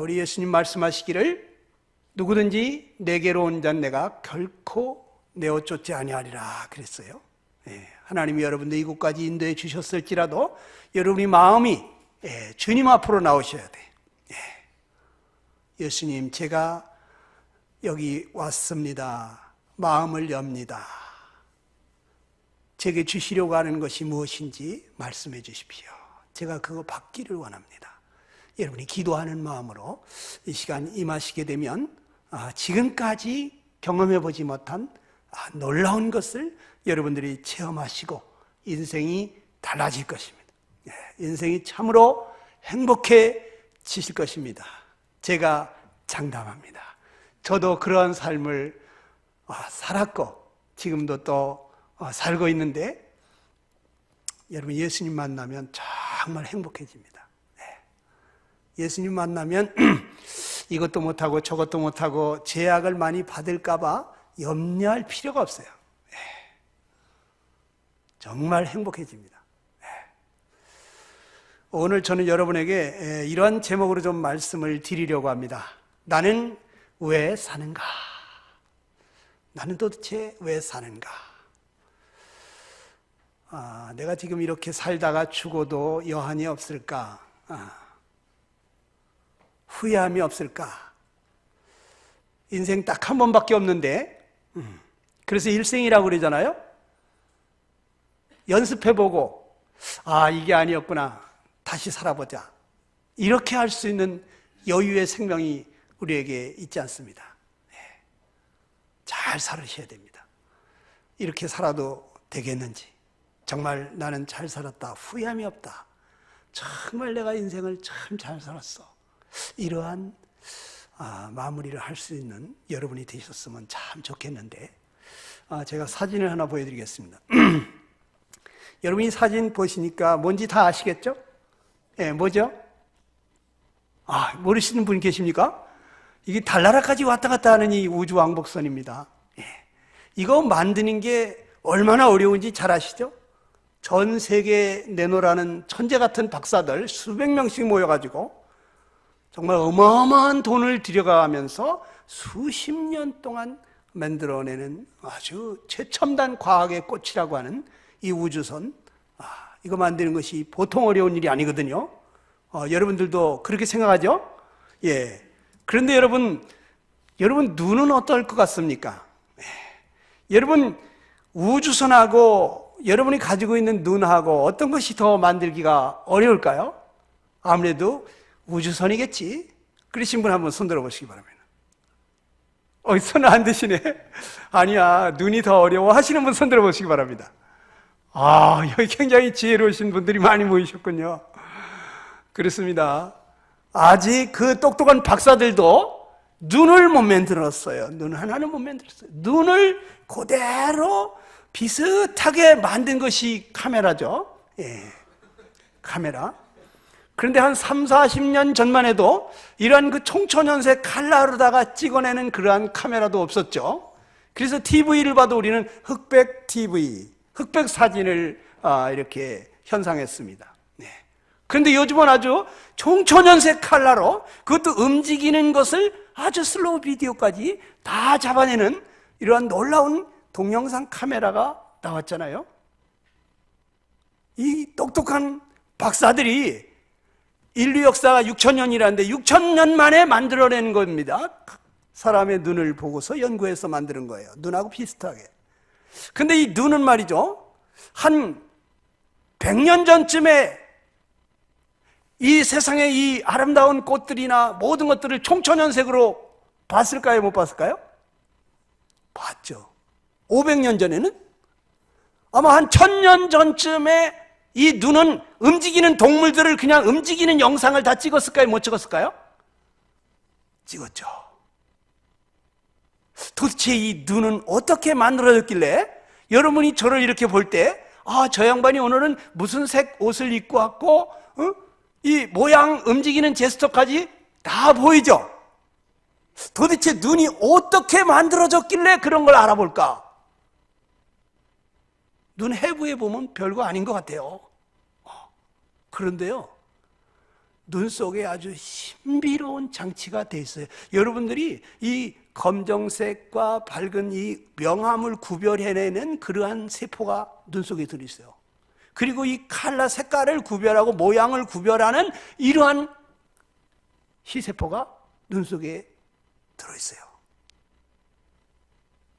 우리 예수님 말씀하시기를 누구든지 내게로 온 자는 내가 결코 내어 쫓지 아니하리라 그랬어요. 하나님이 여러분들 이곳까지 인도해 주셨을지라도 여러분의 마음이 주님 앞으로 나오셔야 돼. 예수님, 제가 여기 왔습니다. 마음을 엽니다. 제게 주시려고 하는 것이 무엇인지 말씀해 주십시오. 제가 그거 받기를 원합니다. 여러분이 기도하는 마음으로 이 시간 임하시게 되면 지금까지 경험해 보지 못한 놀라운 것을 여러분들이 체험하시고 인생이 달라질 것입니다. 인생이 참으로 행복해지실 것입니다. 제가 장담합니다. 저도 그러한 삶을 살았고 지금도 또 살고 있는데 여러분 예수님 만나면 정말 행복해집니다. 예수님 만나면 이것도 못하고 저것도 못하고 제약을 많이 받을까 봐 염려할 필요가 없어요. 정말 행복해집니다. 오늘 저는 여러분에게 이런 제목으로 좀 말씀을 드리려고 합니다. 나는 왜 사는가? 나는 도대체 왜 사는가? 내가 지금 이렇게 살다가 죽어도 여한이 없을까? 후회함이 없을까? 인생 딱 한 번밖에 없는데 그래서 일생이라고 그러잖아요. 연습해보고 이게 아니었구나, 다시 살아보자, 이렇게 할 수 있는 여유의 생명이 우리에게 있지 않습니다. 잘 살으셔야 됩니다. 이렇게 살아도 되겠는지, 정말 나는 잘 살았다, 후회함이 없다, 정말 내가 인생을 참 잘 살았어, 이러한 마무리를 할 수 있는 여러분이 되셨으면 참 좋겠는데 제가 사진을 하나 보여드리겠습니다. 여러분이 사진 보시니까 뭔지 다 아시겠죠? 뭐죠? 모르시는 분 계십니까? 이게 달나라까지 왔다 갔다 하는 이 우주왕복선입니다. 이거 만드는 게 얼마나 어려운지 잘 아시죠? 전 세계에 내놓으라는 천재 같은 박사들 수백 명씩 모여가지고 정말 어마어마한 돈을 들여가면서 수십 년 동안 만들어내는 아주 최첨단 과학의 꽃이라고 하는 이 우주선, 이거 만드는 것이 보통 어려운 일이 아니거든요. 여러분들도 그렇게 생각하죠? 그런데 여러분 눈은 어떨 것 같습니까? 여러분 우주선하고 여러분이 가지고 있는 눈하고 어떤 것이 더 만들기가 어려울까요? 아무래도 우주선이겠지. 그러신 분 한번 손 들어보시기 바랍니다. 손 안 드시네. 아니야, 눈이 더 어려워 하시는 분 손 들어보시기 바랍니다. 여기 굉장히 지혜로우신 분들이 많이 모이셨군요. 그렇습니다. 아직 그 똑똑한 박사들도 눈을 못 만들었어요. 눈 하나는 못 만들었어요. 눈을 그대로 비슷하게 만든 것이 카메라죠. 카메라. 그런데 한 3, 40년 전만 해도 이러한 그 총천연색 칼라로다가 찍어내는 그러한 카메라도 없었죠. 그래서 TV를 봐도 우리는 흑백 TV, 흑백 사진을 이렇게 현상했습니다. 그런데 요즘은 아주 총천연색 칼라로 그것도 움직이는 것을 아주 슬로우 비디오까지 다 잡아내는 이러한 놀라운 동영상 카메라가 나왔잖아요. 이 똑똑한 박사들이 인류 역사가 6,000년이라는데 6,000년 만에 만들어낸 겁니다. 사람의 눈을 보고서 연구해서 만드는 거예요. 눈하고 비슷하게. 근데 이 눈은 말이죠, 한 100년 전쯤에 이 세상의 이 아름다운 꽃들이나 모든 것들을 총천연색으로 봤을까요? 못 봤을까요? 봤죠. 500년 전에는? 아마 한 1000년 전쯤에 이 눈은 움직이는 동물들을 그냥 움직이는 영상을 다 찍었을까요? 못 찍었을까요? 찍었죠. 도대체 이 눈은 어떻게 만들어졌길래 여러분이 저를 이렇게 볼 때 저 양반이 오늘은 무슨 색 옷을 입고 왔고 이 모양 움직이는 제스처까지 다 보이죠? 도대체 눈이 어떻게 만들어졌길래 그런 걸 알아볼까? 눈 해부해 보면 별거 아닌 것 같아요. 그런데요, 눈 속에 아주 신비로운 장치가 돼 있어요. 여러분들이 이 검정색과 밝은 이 명암을 구별해내는 그러한 세포가 눈 속에 들어있어요. 그리고 이 칼라 색깔을 구별하고 모양을 구별하는 이러한 희세포가 눈 속에 들어있어요.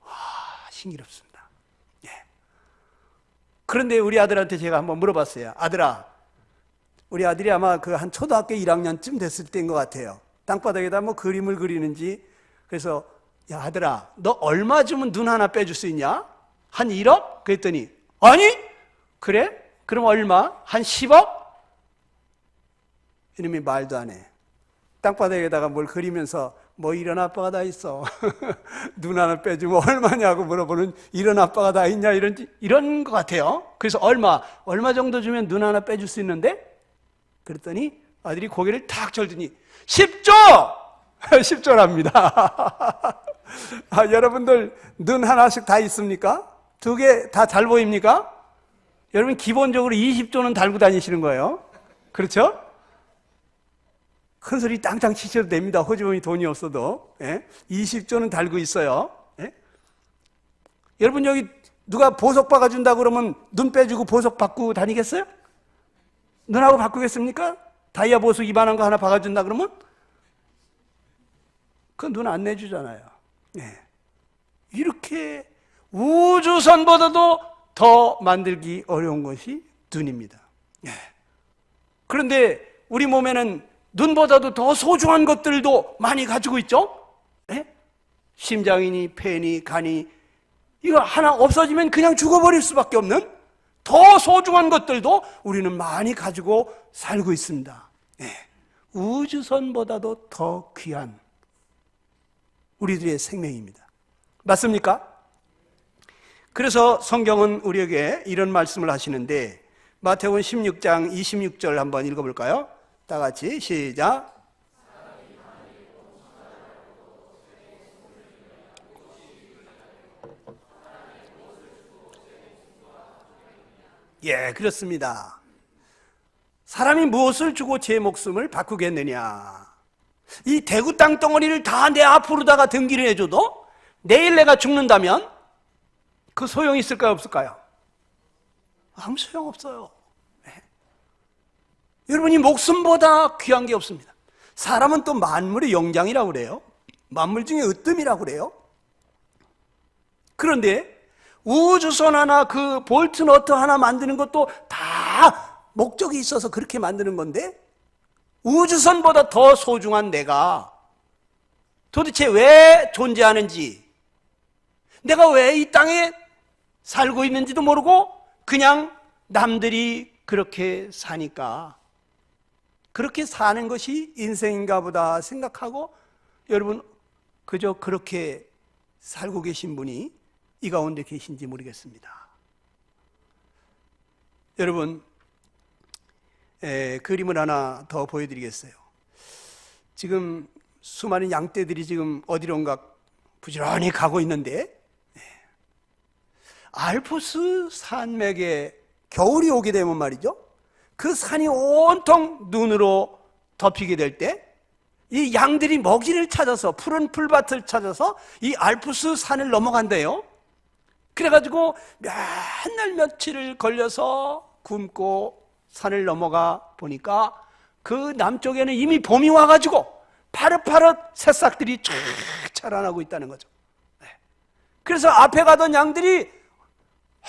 와, 신기롭습니다. 예. 그런데 우리 아들한테 제가 한번 물어봤어요. 아들아, 우리 아들이 아마 그 한 초등학교 1학년쯤 됐을 때인 것 같아요. 땅바닥에다 뭐 그림을 그리는지. 그래서 야 아들아, 너 얼마 주면 눈 하나 빼줄 수 있냐? 한 1억? 그랬더니 아니? 그래? 그럼 얼마? 한 10억? 이놈이 말도 안 해. 땅바닥에다가 뭘 그리면서 뭐 이런 아빠가 다 있어. 눈 하나 빼주면 얼마냐고 물어보는 이런 아빠가 다 있냐 이런 것 같아요. 그래서 얼마 정도 주면 눈 하나 빼줄 수 있는데? 그랬더니 아들이 고개를 탁 절더니 10조! 10조랍니다. 아, 여러분들 눈 하나씩 다 있습니까? 2개 다 잘 보입니까? 여러분 기본적으로 20조는 달고 다니시는 거예요. 그렇죠? 큰 소리 땅땅 치셔도 됩니다. 호주머니 돈이 없어도. 예? 20조는 달고 있어요. 예? 여러분 여기 누가 보석 박아준다 그러면 눈 빼주고 보석 받고 다니겠어요? 눈하고 바꾸겠습니까? 다이아 보석 이만한 거 하나 박아준다 그러면? 그 눈 안 내주잖아요. 네. 이렇게 우주선보다도 더 만들기 어려운 것이 눈입니다. 네. 그런데 우리 몸에는 눈보다도 더 소중한 것들도 많이 가지고 있죠? 네? 심장이니 폐니 간이 이거 하나 없어지면 그냥 죽어버릴 수밖에 없는 더 소중한 것들도 우리는 많이 가지고 살고 있습니다. 네. 우주선보다도 더 귀한 우리들의 생명입니다. 맞습니까? 그래서 성경은 우리에게 이런 말씀을 하시는데 마태복음 16장 26절 한번 읽어볼까요? 다 같이 시작. 예, 그렇습니다. 사람이 무엇을 주고 제 목숨을 바꾸겠느냐? 이 대구 땅덩어리를 다 내 앞으로다가 등기를 해줘도 내일 내가 죽는다면 그 소용이 있을까요, 없을까요? 아무 소용없어요. 네. 여러분이 목숨보다 귀한 게 없습니다. 사람은 또 만물의 영장이라고 그래요. 만물 중에 으뜸이라고 그래요. 그런데 우주선 하나, 그 볼트 너트 하나 만드는 것도 다 목적이 있어서 그렇게 만드는 건데 우주선보다 더 소중한 내가 도대체 왜 존재하는지, 내가 왜 이 땅에 살고 있는지도 모르고 그냥 남들이 그렇게 사니까 그렇게 사는 것이 인생인가 보다 생각하고 여러분 그저 그렇게 살고 계신 분이 이 가운데 계신지 모르겠습니다. 여러분 그림을 하나 더 보여드리겠어요. 지금 수많은 양떼들이 지금 어디론가 부지런히 가고 있는데 알프스 산맥에 겨울이 오게 되면 말이죠, 그 산이 온통 눈으로 덮이게 될 때 이 양들이 먹이를 찾아서 푸른 풀밭을 찾아서 이 알프스 산을 넘어간대요. 그래가지고 몇날 며칠을 걸려서 굶고 산을 넘어가 보니까 그 남쪽에는 이미 봄이 와가지고 파릇파릇 새싹들이 쫙 자라나고 있다는 거죠. 그래서 앞에 가던 양들이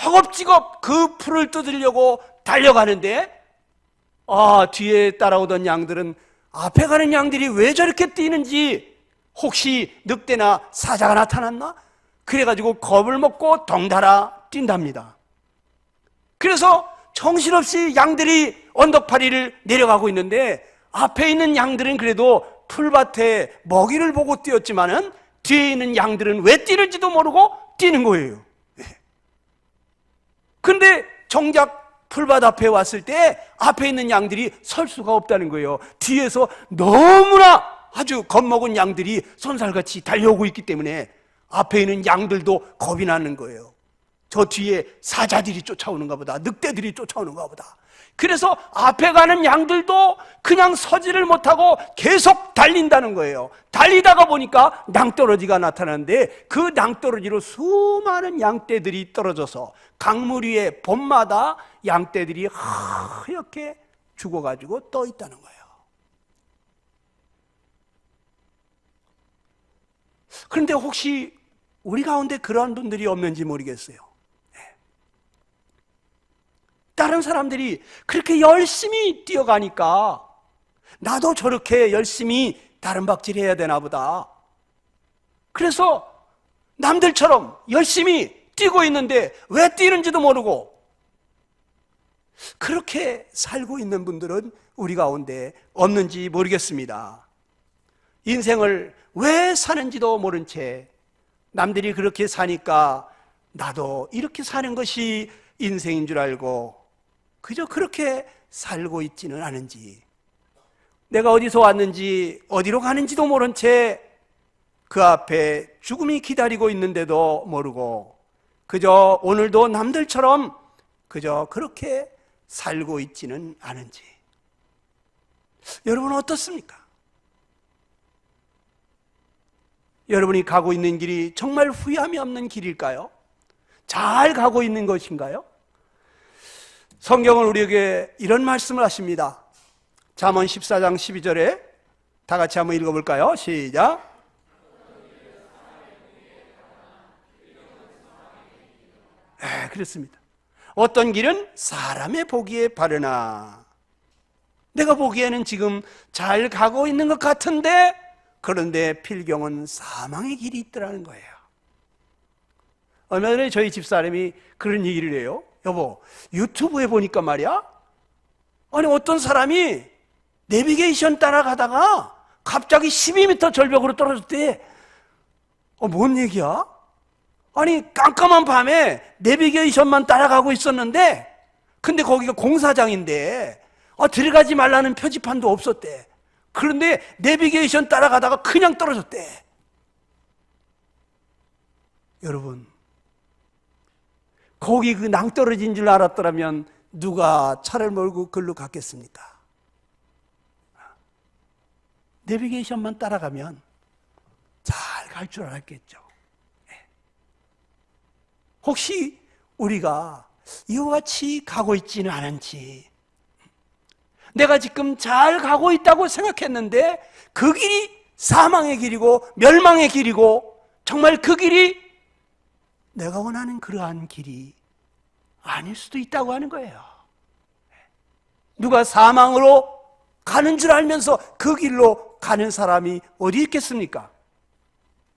허겁지겁 그 풀을 뜯으려고 달려가는데 뒤에 따라오던 양들은 앞에 가는 양들이 왜 저렇게 뛰는지, 혹시 늑대나 사자가 나타났나? 그래가지고 겁을 먹고 덩달아 뛴답니다. 그래서 정신없이 양들이 언덕파리를 내려가고 있는데 앞에 있는 양들은 그래도 풀밭에 먹이를 보고 뛰었지만은 뒤에 있는 양들은 왜 뛰는지도 모르고 뛰는 거예요. 근데 정작 풀밭 앞에 왔을 때 앞에 있는 양들이 설 수가 없다는 거예요. 뒤에서 너무나 아주 겁먹은 양들이 손살같이 달려오고 있기 때문에 앞에 있는 양들도 겁이 나는 거예요. 저 뒤에 사자들이 쫓아오는가 보다, 늑대들이 쫓아오는가 보다. 그래서 앞에 가는 양들도 그냥 서지를 못하고 계속 달린다는 거예요. 달리다가 보니까 낭떠러지가 나타나는데 그 낭떠러지로 수많은 양떼들이 떨어져서 강물 위에 봄마다 양떼들이 하얗게 죽어가지고 떠 있다는 거예요. 그런데 혹시 우리 가운데 그러한 분들이 없는지 모르겠어요. 다른 사람들이 그렇게 열심히 뛰어가니까 나도 저렇게 열심히 다른박질 해야 되나 보다. 그래서 남들처럼 열심히 뛰고 있는데 왜 뛰는지도 모르고 그렇게 살고 있는 분들은 우리 가운데 없는지 모르겠습니다. 인생을 왜 사는지도 모른 채 남들이 그렇게 사니까 나도 이렇게 사는 것이 인생인 줄 알고 그저 그렇게 살고 있지는 않은지, 내가 어디서 왔는지 어디로 가는지도 모른 채 그 앞에 죽음이 기다리고 있는데도 모르고 그저 오늘도 남들처럼 그저 그렇게 살고 있지는 않은지. 여러분은 어떻습니까? 여러분이 가고 있는 길이 정말 후회함이 없는 길일까요? 잘 가고 있는 것인가요? 성경은 우리에게 이런 말씀을 하십니다. 잠언 14장 12절에 다 같이 한번 읽어볼까요? 시작. 네, 그렇습니다. 어떤 길은 사람의 보기에 바르나, 내가 보기에는 지금 잘 가고 있는 것 같은데 그런데 필경은 사망의 길이 있더라는 거예요. 얼마 전에 저희 집사람이 그런 얘기를 해요. 여보, 유튜브에 보니까 말이야, 아니 어떤 사람이 내비게이션 따라가다가 갑자기 12m 절벽으로 떨어졌대. 뭔 얘기야? 아니 깜깜한 밤에 내비게이션만 따라가고 있었는데 근데 거기가 공사장인데 들어가지 말라는 표지판도 없었대. 그런데 내비게이션 따라가다가 그냥 떨어졌대. 여러분, 거기 그 낭떠러진 줄 알았더라면 누가 차를 몰고 글로 갔겠습니까? 내비게이션만 따라가면 잘 갈 줄 알았겠죠. 혹시 우리가 이와 같이 가고 있지는 않은지, 내가 지금 잘 가고 있다고 생각했는데 그 길이 사망의 길이고 멸망의 길이고 정말 그 길이 내가 원하는 그러한 길이 아닐 수도 있다고 하는 거예요. 누가 사망으로 가는 줄 알면서 그 길로 가는 사람이 어디 있겠습니까?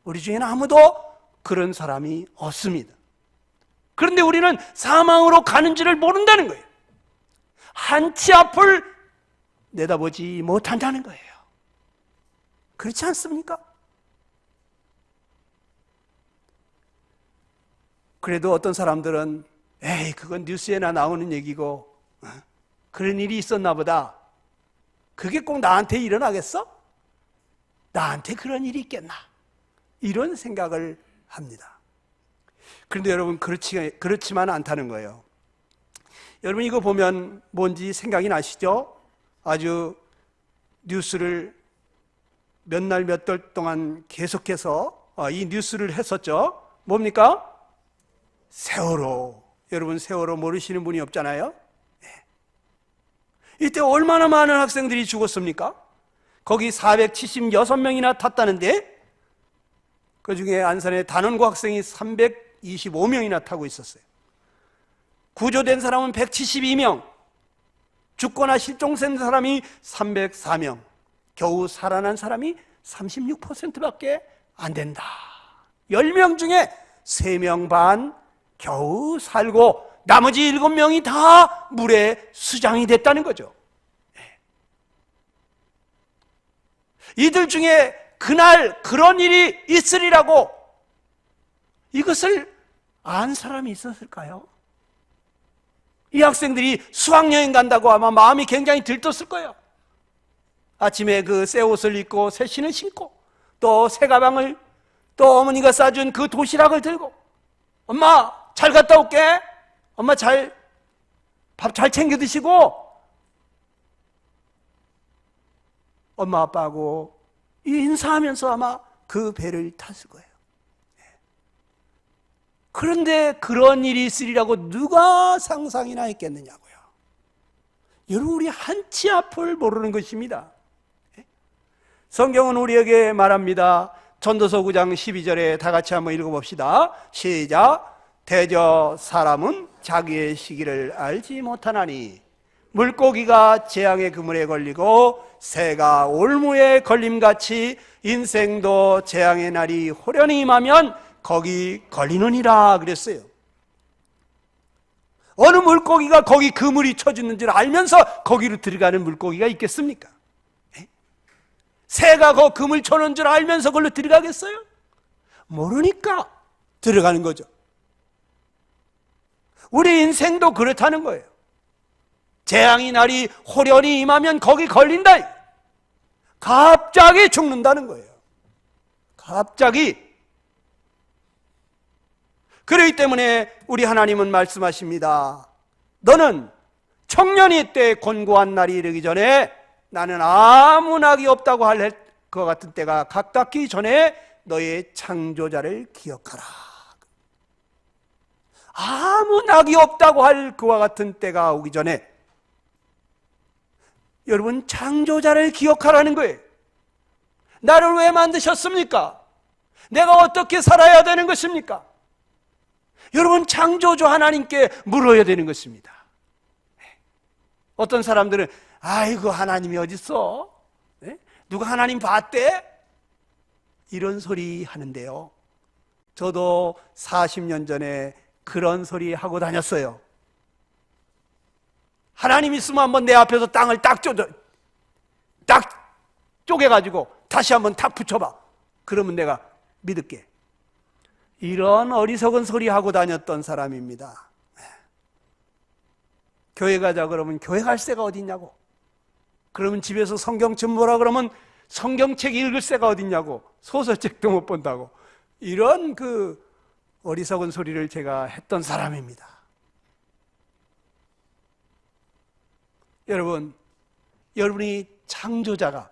우리 중에는 아무도 그런 사람이 없습니다. 그런데 우리는 사망으로 가는 줄을 모른다는 거예요. 한치 앞을 내다보지 못한다는 거예요. 그렇지 않습니까? 그래도 어떤 사람들은 에이, 그건 뉴스에나 나오는 얘기고 그런 일이 있었나 보다. 그게 꼭 나한테 일어나겠어? 나한테 그런 일이 있겠나? 이런 생각을 합니다. 그런데 여러분, 그렇지만 않다는 거예요. 여러분, 이거 보면 뭔지 생각이 나시죠? 아주 뉴스를 몇 날 몇 달 동안 계속해서 이 뉴스를 했었죠. 뭡니까? 세월호. 여러분, 세월호 모르시는 분이 없잖아요. 네. 이때 얼마나 많은 학생들이 죽었습니까? 거기 476명이나 탔다는데 그 중에 안산의 단원고 학생이 325명이나 타고 있었어요. 구조된 사람은 172명, 죽거나 실종된 사람이 304명, 겨우 살아난 사람이 36%밖에 안 된다. 10명 중에 3명 반 겨우 살고 나머지 7명이 다 물에 수장이 됐다는 거죠. 이들 중에 그날 그런 일이 있으리라고 이것을 안 사람이 있었을까요? 이 학생들이 수학여행 간다고 아마 마음이 굉장히 들떴을 거예요. 아침에 그 새 옷을 입고 새 신을 신고 또 새 가방을 또 어머니가 싸준 그 도시락을 들고 엄마 잘 갔다 올게. 엄마 밥 잘 챙겨 드시고. 엄마 아빠하고 인사하면서 아마 그 배를 탔을 거예요. 그런데 그런 일이 있으리라고 누가 상상이나 했겠느냐고요. 여러분, 우리 한치 앞을 모르는 것입니다. 성경은 우리에게 말합니다. 전도서 9장 12절에 다 같이 한번 읽어봅시다. 시작. 대저 사람은 자기의 시기를 알지 못하나니 물고기가 재앙의 그물에 걸리고 새가 올무에 걸림같이 인생도 재앙의 날이 호련히 임하면 거기 걸리느니라 그랬어요. 어느 물고기가 거기 그물이 쳐주는 줄 알면서 거기로 들어가는 물고기가 있겠습니까? 새가 그 그물 쳐놓은 줄 알면서 그걸로 들어가겠어요? 모르니까 들어가는 거죠. 우리 인생도 그렇다는 거예요. 재앙의 날이 호련히 임하면 거기 걸린다. 갑자기 죽는다는 거예요. 갑자기. 그렇기 때문에 우리 하나님은 말씀하십니다. 너는 청년이 때 곤고한 날이 이르기 전에 나는 아무 낙이 없다고 할 것 같은 때가 가깝기 전에 너의 창조자를 기억하라. 아무 낙이 없다고 할 그와 같은 때가 오기 전에 여러분, 창조자를 기억하라는 거예요. 나를 왜 만드셨습니까? 내가 어떻게 살아야 되는 것입니까? 여러분, 창조주 하나님께 물어야 되는 것입니다. 어떤 사람들은 아이고 하나님이 어딨어? 누가 하나님 봤대? 이런 소리 하는데요, 저도 40년 전에 그런 소리 하고 다녔어요. 하나님 있으면 한번 내 앞에서 땅을 딱 쪼개가지고 다시 한번 탁 붙여봐. 그러면 내가 믿을게. 이런 어리석은 소리 하고 다녔던 사람입니다. 교회 가자 그러면 교회 갈 새가 어딨냐고. 그러면 집에서 성경책 보라 그러면 성경책 읽을 새가 어딨냐고. 소설책도 못 본다고. 이런 그 어리석은 소리를 제가 했던 사람입니다. 여러분, 여러분이 창조자가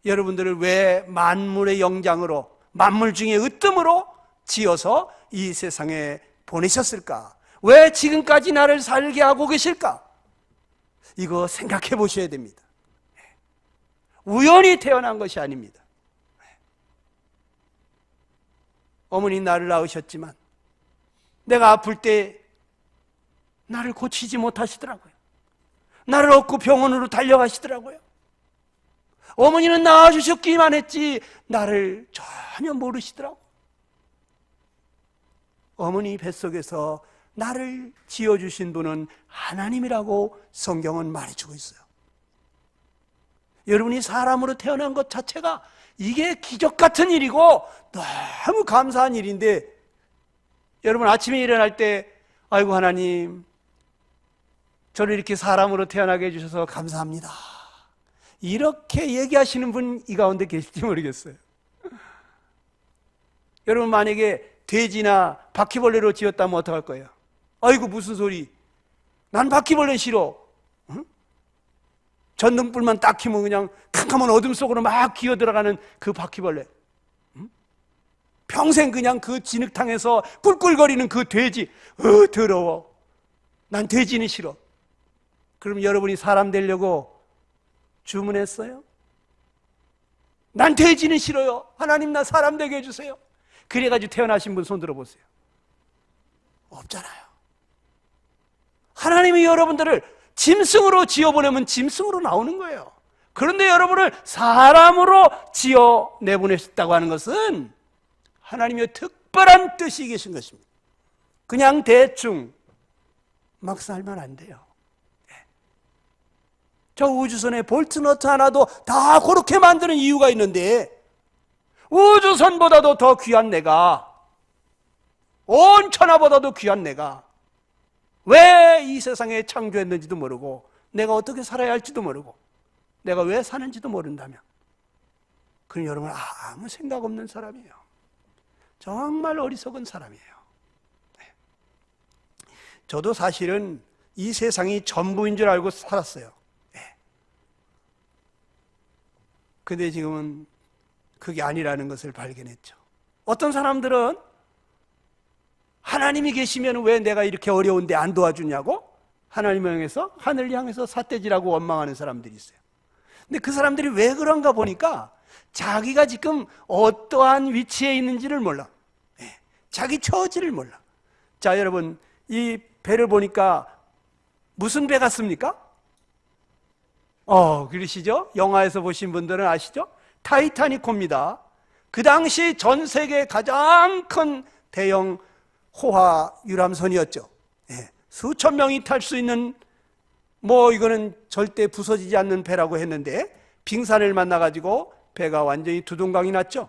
여러분들을 왜 만물의 영장으로, 만물 중에 으뜸으로 지어서 이 세상에 보내셨을까? 왜 지금까지 나를 살게 하고 계실까? 이거 생각해 보셔야 됩니다. 우연히 태어난 것이 아닙니다. 어머니 나를 낳으셨지만 내가 아플 때 나를 고치지 못하시더라고요. 나를 업고 병원으로 달려가시더라고요. 어머니는 낳아주셨기만 했지 나를 전혀 모르시더라고요. 어머니 뱃속에서 나를 지어주신 분은 하나님이라고 성경은 말해주고 있어요. 여러분이 사람으로 태어난 것 자체가 이게 기적 같은 일이고 너무 감사한 일인데, 여러분 아침에 일어날 때 아이고 하나님 저를 이렇게 사람으로 태어나게 해주셔서 감사합니다, 이렇게 얘기하시는 분 이 가운데 계실지 모르겠어요. 여러분 만약에 돼지나 바퀴벌레로 지었다면 어떡할 거예요? 아이고 무슨 소리, 난 바퀴벌레 싫어. 응? 전등불만 딱 켜면 그냥 캄캄한 어둠 속으로 막 기어 들어가는 그 바퀴벌레. 응? 평생 그냥 그 진흙탕에서 꿀꿀거리는 그 돼지, 더러워. 난 돼지는 싫어. 그럼 여러분이 사람 되려고 주문했어요? 난 돼지는 싫어요, 하나님 나 사람 되게 해주세요. 그래가지고 태어나신 분 손 들어보세요. 없잖아요. 하나님이 여러분들을 짐승으로 지어보내면 짐승으로 나오는 거예요. 그런데 여러분을 사람으로 지어 내보내셨다고 하는 것은 하나님의 특별한 뜻이 계신 것입니다. 그냥 대충 막 살면 안 돼요. 저 우주선에 볼트너트 하나도 다 그렇게 만드는 이유가 있는데, 우주선보다도 더 귀한 내가, 온 천하보다도 귀한 내가 왜 이 세상에 창조했는지도 모르고, 내가 어떻게 살아야 할지도 모르고, 내가 왜 사는지도 모른다면 그럼 여러분 아무 생각 없는 사람이에요. 정말 어리석은 사람이에요. 저도 사실은 이 세상이 전부인 줄 알고 살았어요. 근데 지금은 그게 아니라는 것을 발견했죠. 어떤 사람들은 하나님이 계시면 왜 내가 이렇게 어려운데 안 도와주냐고 하나님을 향해서, 하늘을 향해서 삿대질하고 원망하는 사람들이 있어요. 근데 그 사람들이 왜 그런가 보니까 자기가 지금 어떠한 위치에 있는지를 몰라. 자기 처지를 몰라. 자, 여러분, 이 배를 보니까 무슨 배 같습니까? 그러시죠? 영화에서 보신 분들은 아시죠? 타이타닉호입니다. 그 당시 전 세계 가장 큰 대형 호화 유람선이었죠. 수천 명이 탈 수 있는, 이거는 절대 부서지지 않는 배라고 했는데 빙산을 만나가지고 배가 완전히 두둥강이 났죠.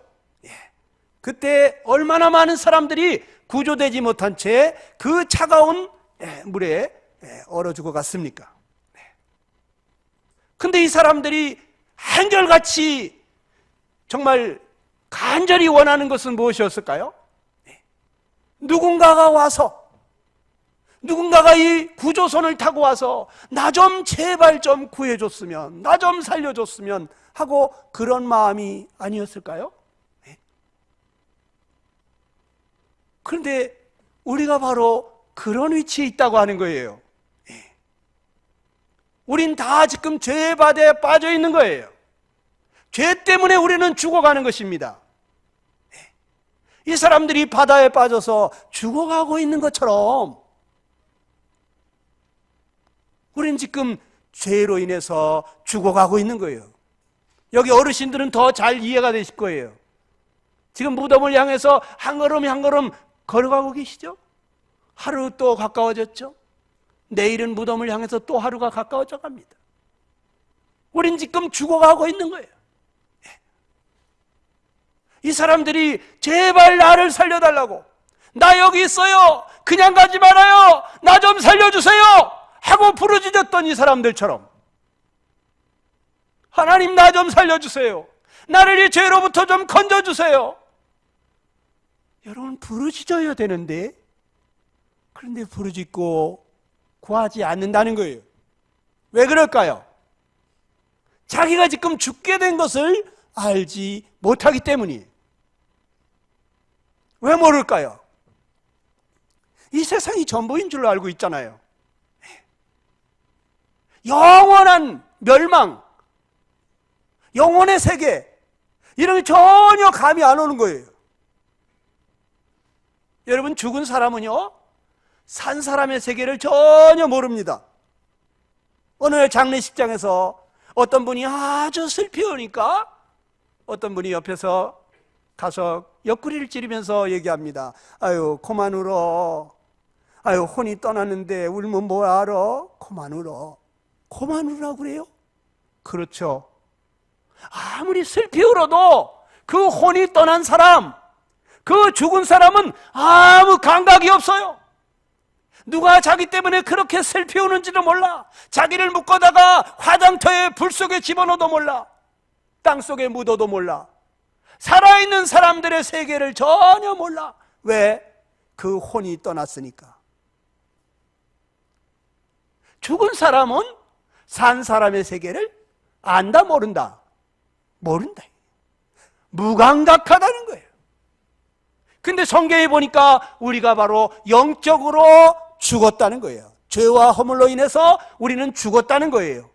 그때 얼마나 많은 사람들이 구조되지 못한 채 그 차가운 물에 얼어 죽어갔습니까? 근데 이 사람들이 한결같이 정말 간절히 원하는 것은 무엇이었을까요? 누군가가 와서, 누군가가 이 구조선을 타고 와서 나 좀 제발 좀 구해줬으면, 나 좀 살려줬으면 하고 그런 마음이 아니었을까요? 그런데 우리가 바로 그런 위치에 있다고 하는 거예요. 우린 다 지금 죄의 바다에 빠져 있는 거예요. 죄 때문에 우리는 죽어가는 것입니다. 이 사람들이 바다에 빠져서 죽어가고 있는 것처럼 우린 지금 죄로 인해서 죽어가고 있는 거예요. 여기 어르신들은 더 잘 이해가 되실 거예요. 지금 무덤을 향해서 한 걸음 한 걸음 걸어가고 계시죠? 하루 또 가까워졌죠? 내일은 무덤을 향해서 또 하루가 가까워져 갑니다. 우린 지금 죽어가고 있는 거예요. 이 사람들이 제발 나를 살려달라고, 나 여기 있어요, 그냥 가지 말아요, 나 좀 살려주세요 하고 부르짖었던 이 사람들처럼 하나님 나 좀 살려주세요, 나를 이 죄로부터 좀 건져주세요. 여러분, 부르짖어야 되는데 그런데 부르짖고 구하지 않는다는 거예요. 왜 그럴까요? 자기가 지금 죽게 된 것을 알지 못하기 때문이에요. 왜 모를까요? 이 세상이 전부인 줄 알고 있잖아요. 영원한 멸망, 영혼의 세계, 이런 게 전혀 감이 안 오는 거예요. 여러분, 죽은 사람은요, 산 사람의 세계를 전혀 모릅니다. 어느 날 장례식장에서 어떤 분이 아주 슬피우니까 어떤 분이 옆에서 가서 옆구리를 찌르면서 얘기합니다. 아유, 그만 울어. 아유, 혼이 떠났는데 울면 뭐 알아? 그만 울어. 그만 울으라고 그래요? 그렇죠. 아무리 슬피 울어도 그 혼이 떠난 사람, 그 죽은 사람은 아무 감각이 없어요. 누가 자기 때문에 그렇게 슬피 우는지도 몰라. 자기를 묶어다가 화장터에 불 속에 집어넣어도 몰라. 땅 속에 묻어도 몰라. 살아있는 사람들의 세계를 전혀 몰라. 왜? 그 혼이 떠났으니까. 죽은 사람은 산 사람의 세계를 안다, 모른다? 모른다. 무감각하다는 거예요. 근데 성경에 보니까 우리가 바로 영적으로 죽었다는 거예요. 죄와 허물로 인해서 우리는 죽었다는 거예요.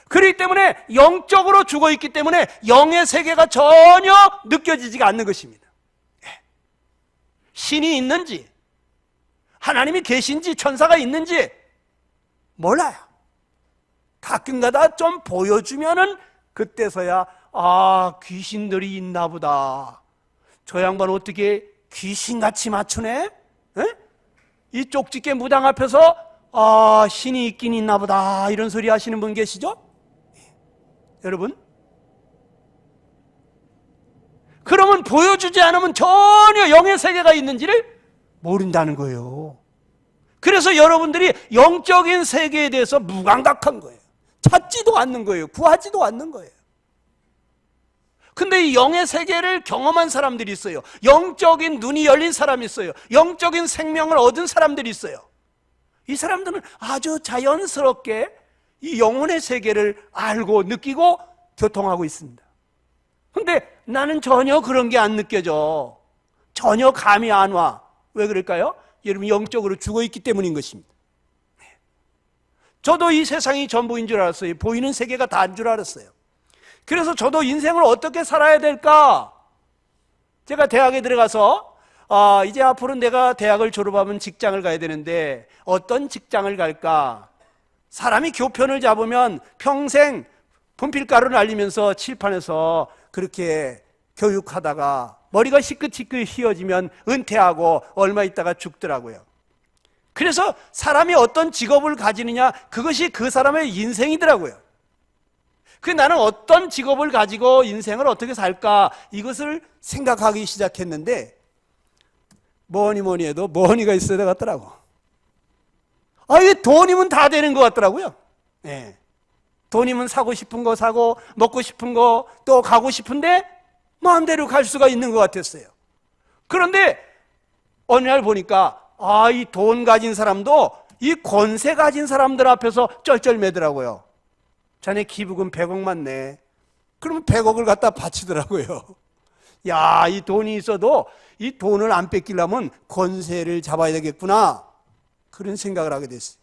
그렇기 때문에 영적으로 죽어 있기 때문에 영의 세계가 전혀 느껴지지가 않는 것입니다. 신이 있는지, 하나님이 계신지, 천사가 있는지 몰라요. 가끔가다 좀 보여주면은 그때서야 귀신들이 있나 보다. 저 양반 어떻게 귀신같이 맞추네? 이 쪽집게 무당 앞에서 신이 있긴 있나 보다, 이런 소리 하시는 분 계시죠? 여러분, 그러면 보여주지 않으면 전혀 영의 세계가 있는지를 모른다는 거예요. 그래서 여러분들이 영적인 세계에 대해서 무감각한 거예요. 찾지도 않는 거예요. 구하지도 않는 거예요. 근데 이 영의 세계를 경험한 사람들이 있어요. 영적인 눈이 열린 사람이 있어요. 영적인 생명을 얻은 사람들이 있어요. 이 사람들은 아주 자연스럽게 이 영혼의 세계를 알고 느끼고 교통하고 있습니다. 근데 나는 전혀 그런 게 안 느껴져. 전혀 감이 안 와. 왜 그럴까요? 여러분, 영적으로 죽어있기 때문인 것입니다. 저도 이 세상이 전부인 줄 알았어요. 보이는 세계가 다인 줄 알았어요. 그래서 저도 인생을 어떻게 살아야 될까? 제가 대학에 들어가서 이제 앞으로 내가 대학을 졸업하면 직장을 가야 되는데 어떤 직장을 갈까? 사람이 교편을 잡으면 평생 분필가루 날리면서 칠판에서 그렇게 교육하다가 머리가 시끗시끗 휘어지면 은퇴하고 얼마 있다가 죽더라고요. 그래서 사람이 어떤 직업을 가지느냐, 그것이 그 사람의 인생이더라고요. 나는 어떤 직업을 가지고 인생을 어떻게 살까, 이것을 생각하기 시작했는데 뭐니 해도 머니가 있어야 되겠더라고. 이게 돈이면 다 되는 것 같더라고요. 네. 돈이면 사고 싶은 거 사고 먹고 싶은 거 또 가고 싶은데 마음대로 갈 수가 있는 것 같았어요. 그런데 어느 날 보니까 이 돈 가진 사람도 이 권세 가진 사람들 앞에서 쩔쩔매더라고요. 자네 기부금 100억만 내. 그러면 100억을 갖다 바치더라고요. 야, 이 돈이 있어도 이 돈을 안 뺏기려면 권세를 잡아야 되겠구나, 그런 생각을 하게 됐어요.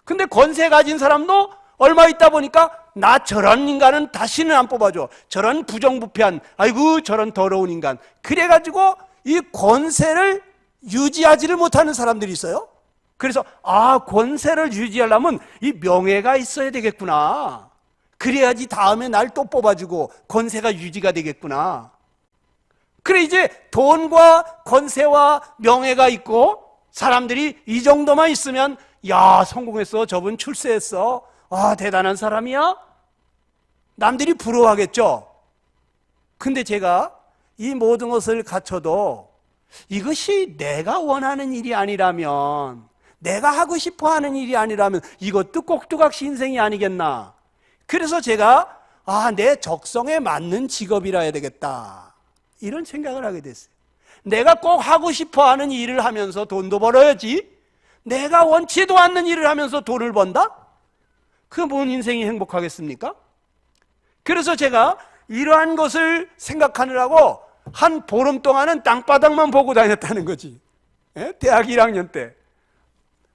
근데 권세 가진 사람도 얼마 있다 보니까 나 저런 인간은 다시는 안 뽑아줘. 저런 부정부패한, 아이고 저런 더러운 인간. 그래가지고 이 권세를 유지하지를 못하는 사람들이 있어요. 그래서 권세를 유지하려면 이 명예가 있어야 되겠구나. 그래야지 다음에 날 또 뽑아주고 권세가 유지가 되겠구나. 그래, 이제 돈과 권세와 명예가 있고 사람들이 이 정도만 있으면 야, 성공했어, 저분 출세했어, 대단한 사람이야, 남들이 부러워하겠죠. 근데 제가 이 모든 것을 갖춰도 이것이 내가 원하는 일이 아니라면, 내가 하고 싶어 하는 일이 아니라면 이것도 꼭두각시 인생이 아니겠나. 그래서 제가 내 적성에 맞는 직업이라 해야 되겠다, 이런 생각을 하게 됐어요. 내가 꼭 하고 싶어 하는 일을 하면서 돈도 벌어야지, 내가 원치도 않는 일을 하면서 돈을 번다? 그 뭔 인생이 행복하겠습니까? 그래서 제가 이러한 것을 생각하느라고 한 보름 동안은 땅바닥만 보고 다녔다는 거지. 대학 1학년 때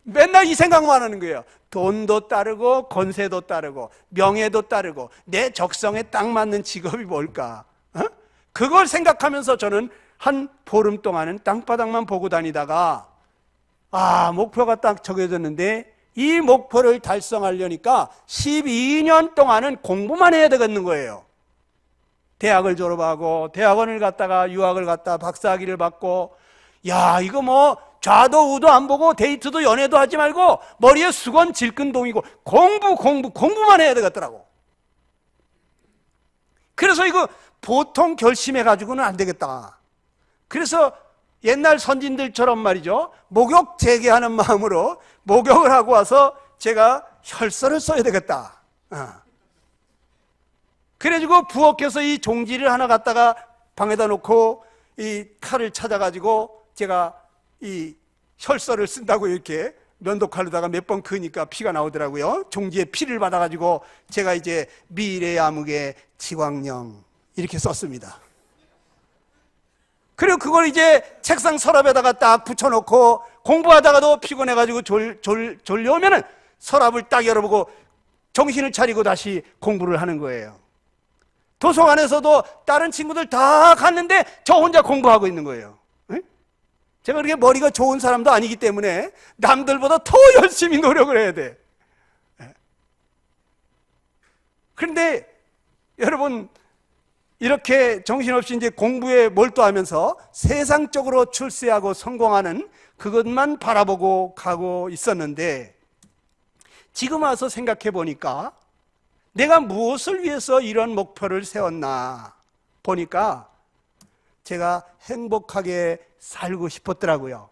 맨날 이 생각만 하는 거예요. 돈도 따르고 권세도 따르고 명예도 따르고 내 적성에 딱 맞는 직업이 뭘까? 그걸 생각하면서 저는 한 보름 동안은 땅바닥만 보고 다니다가 목표가 딱 정해졌는데 이 목표를 달성하려니까 12년 동안은 공부만 해야 되겠는 거예요. 대학을 졸업하고 대학원을 갔다가 유학을 갔다 박사학위를 받고, 야, 이거 뭐 좌도 우도 안 보고 데이트도 연애도 하지 말고 머리에 수건 질끈동이고 공부만 해야 되겠더라고. 그래서 이거 보통 결심해가지고는 안 되겠다. 그래서 옛날 선진들처럼 말이죠, 목욕 재개하는 마음으로 목욕을 하고 와서 제가 혈서를 써야 되겠다. 그래가지고 부엌에서 이 종지를 하나 갖다가 방에다 놓고 이 칼을 찾아가지고 제가 이 혈서를 쓴다고 이렇게 면도칼로다가 몇 번 그으니까 피가 나오더라고요. 종지에 피를 받아가지고 제가 이제 미래 암흑의 지광령 이렇게 썼습니다. 그리고 그걸 이제 책상 서랍에다가 딱 붙여놓고 공부하다가도 피곤해가지고 졸려오면은 서랍을 딱 열어보고 정신을 차리고 다시 공부를 하는 거예요. 도서관에서도 다른 친구들 다 갔는데 저 혼자 공부하고 있는 거예요. 제가 그렇게 머리가 좋은 사람도 아니기 때문에 남들보다 더 열심히 노력을 해야 돼. 그런데 여러분, 이렇게 정신없이 이제 공부에 몰두하면서 세상적으로 출세하고 성공하는 그것만 바라보고 가고 있었는데, 지금 와서 생각해 보니까 내가 무엇을 위해서 이런 목표를 세웠나 보니까 제가 행복하게 살고 싶었더라고요.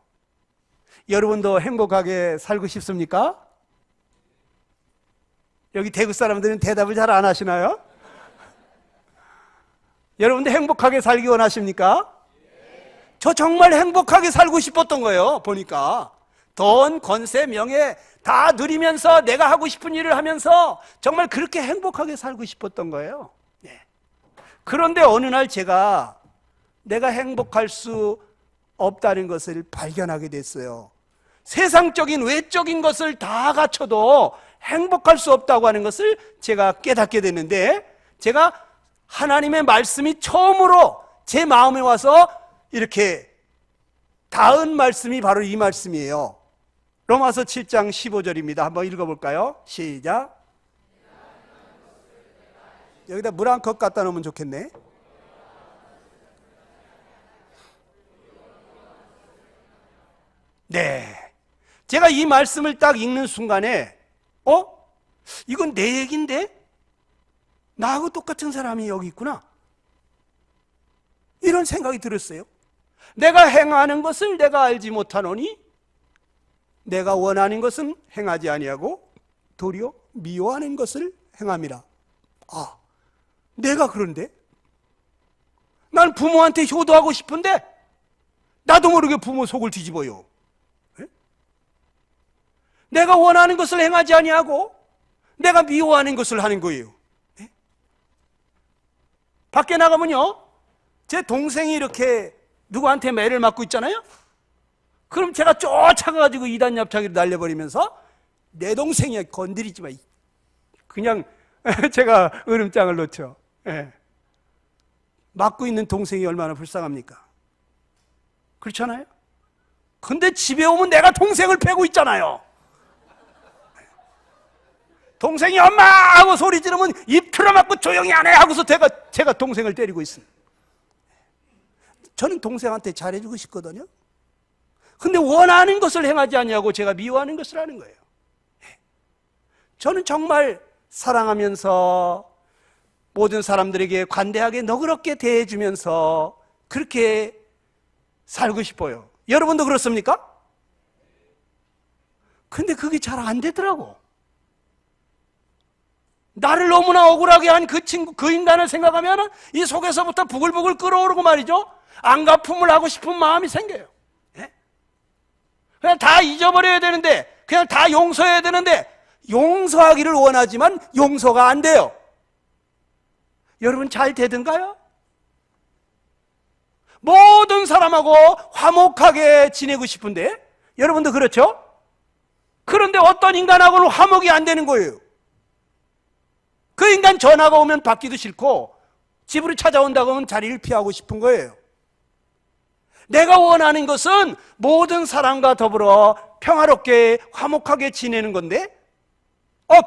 여러분도 행복하게 살고 싶습니까? 여기 대구 사람들은 대답을 잘 안 하시나요? 여러분들 행복하게 살기 원하십니까? 저 정말 행복하게 살고 싶었던 거예요. 보니까 돈, 권세, 명예 다 누리면서 내가 하고 싶은 일을 하면서 정말 그렇게 행복하게 살고 싶었던 거예요. 네. 그런데 어느 날 내가 행복할 수 없다는 것을 발견하게 됐어요. 세상적인 외적인 것을 다 갖춰도 행복할 수 없다고 하는 것을 제가 깨닫게 됐는데, 제가 하나님의 말씀이 처음으로 제 마음에 와서 이렇게 닿은 말씀이 바로 이 말씀이에요. 로마서 7장 15절입니다. 한번 읽어볼까요? 시작. 여기다 물 한 컵 갖다 놓으면 좋겠네. 네, 제가 이 말씀을 딱 읽는 순간에 이건 내 얘기인데? 나하고 똑같은 사람이 여기 있구나, 이런 생각이 들었어요. 내가 행하는 것을 내가 알지 못하노니 내가 원하는 것은 행하지 아니하고 도리어 미워하는 것을 행함이라. 내가 그런데? 난 부모한테 효도하고 싶은데 나도 모르게 부모 속을 뒤집어요. 내가 원하는 것을 행하지 아니하고 내가 미워하는 것을 하는 거예요. 밖에 나가면요, 제 동생이 이렇게 누구한테 매를 맞고 있잖아요. 그럼 제가 쫓아가가지고 2단 납작이로 날려버리면서 내 동생이야, 건드리지 마, 그냥 제가 으름장을 놓죠. 맞고 있는 동생이 얼마나 불쌍합니까? 그렇잖아요. 근데 집에 오면 내가 동생을 패고 있잖아요. 동생이 엄마 하고 소리 지르면 입 틀어막고 조용히 안 해 하고서 제가 동생을 때리고 있습니다. 저는 동생한테 잘해주고 싶거든요. 근데 원하는 것을 행하지 않냐고 제가 미워하는 것을 하는 거예요. 저는 정말 사랑하면서 모든 사람들에게 관대하게 너그럽게 대해주면서 그렇게 살고 싶어요. 여러분도 그렇습니까? 근데 그게 잘 안 되더라고. 나를 너무나 억울하게 한 그 친구, 그 인간을 생각하면 이 속에서부터 부글부글 끓어오르고 말이죠, 안갚음을 하고 싶은 마음이 생겨요. 그냥 다 잊어버려야 되는데, 그냥 다 용서해야 되는데 용서하기를 원하지만 용서가 안 돼요. 여러분 잘 되던가요? 모든 사람하고 화목하게 지내고 싶은데, 여러분도 그렇죠? 그런데 어떤 인간하고는 화목이 안 되는 거예요. 그 인간 전화가 오면 받기도 싫고 집으로 찾아온다고 하면 자리를 피하고 싶은 거예요. 내가 원하는 것은 모든 사람과 더불어 평화롭게 화목하게 지내는 건데,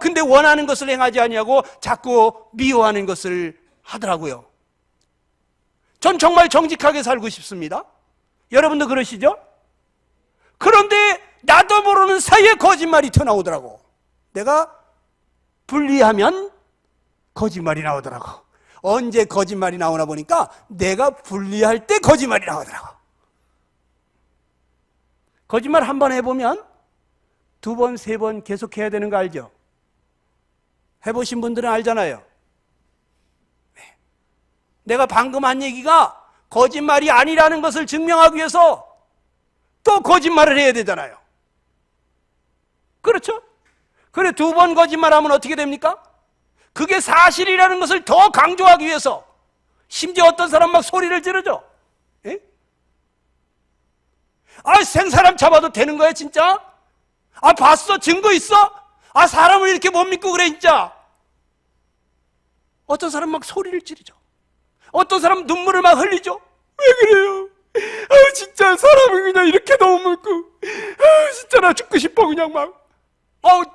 근데 원하는 것을 행하지 아니하고 자꾸 미워하는 것을 하더라고요. 전 정말 정직하게 살고 싶습니다. 여러분도 그러시죠? 그런데 나도 모르는 사이에 거짓말이 튀어나오더라고. 내가 분리하면 거짓말이 나오더라고. 언제 거짓말이 나오나 보니까 내가 분리할 때 거짓말이 나오더라고. 거짓말 한 번 해보면 2번, 3번 계속 해야 되는 거 알죠? 해보신 분들은 알잖아요. 내가 방금 한 얘기가 거짓말이 아니라는 것을 증명하기 위해서 또 거짓말을 해야 되잖아요. 그렇죠? 그래, 2번 거짓말하면 어떻게 됩니까? 그게 사실이라는 것을 더 강조하기 위해서 심지어 어떤 사람 막 소리를 지르죠. 생사람 잡아도 되는 거야 진짜? 봤어? 증거 있어? 사람을 이렇게 못 믿고 그래 진짜? 어떤 사람 막 소리를 지르죠. 어떤 사람 눈물을 막 흘리죠. 왜 그래요? 진짜 사람을 그냥 이렇게 너무 믿고 진짜 나 죽고 싶어 그냥 막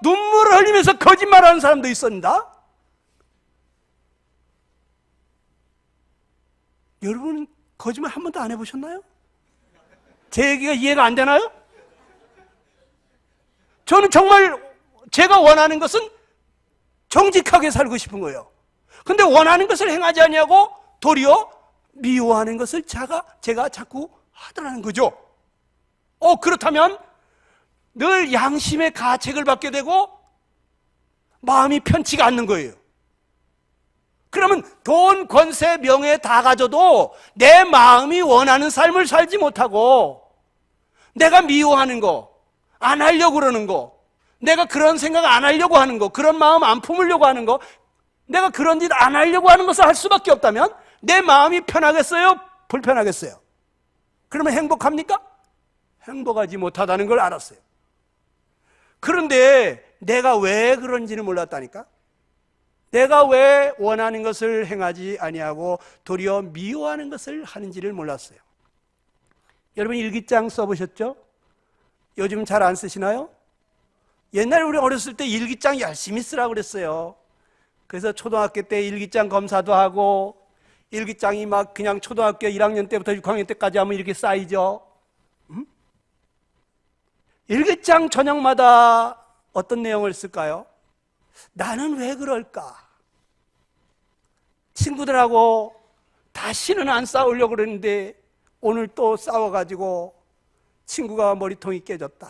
눈물을 흘리면서 거짓말하는 사람도 있었다. 여러분 거짓말 한 번도 안 해보셨나요? 제 얘기가 이해가 안 되나요? 저는 정말 제가 원하는 것은 정직하게 살고 싶은 거예요. 근데 원하는 것을 행하지 아니하고 도리어 미워하는 것을 제가 자꾸 하더라는 거죠. 그렇다면 늘 양심의 가책을 받게 되고 마음이 편치가 않는 거예요. 그러면 돈, 권세, 명예 다 가져도 내 마음이 원하는 삶을 살지 못하고 내가 미워하는 거, 안 하려고 그러는 거, 내가 그런 생각 안 하려고 하는 거, 그런 마음 안 품으려고 하는 거, 내가 그런 짓 안 하려고 하는 것을 할 수밖에 없다면 내 마음이 편하겠어요? 불편하겠어요? 그러면 행복합니까? 행복하지 못하다는 걸 알았어요. 그런데 내가 왜 그런지는 몰랐다니까? 내가 왜 원하는 것을 행하지 아니하고 도리어 미워하는 것을 하는지를 몰랐어요. 여러분 일기장 써보셨죠? 요즘 잘 안 쓰시나요? 옛날에 우리 어렸을 때 일기장 열심히 쓰라고 그랬어요. 그래서 초등학교 때 일기장 검사도 하고 일기장이 막 그냥 초등학교 1학년 때부터 6학년 때까지 하면 이렇게 쌓이죠. 일기장 저녁마다 어떤 내용을 쓸까요? 나는 왜 그럴까? 친구들하고 다시는 안 싸우려고 그랬는데 오늘 또 싸워가지고 친구가 머리통이 깨졌다.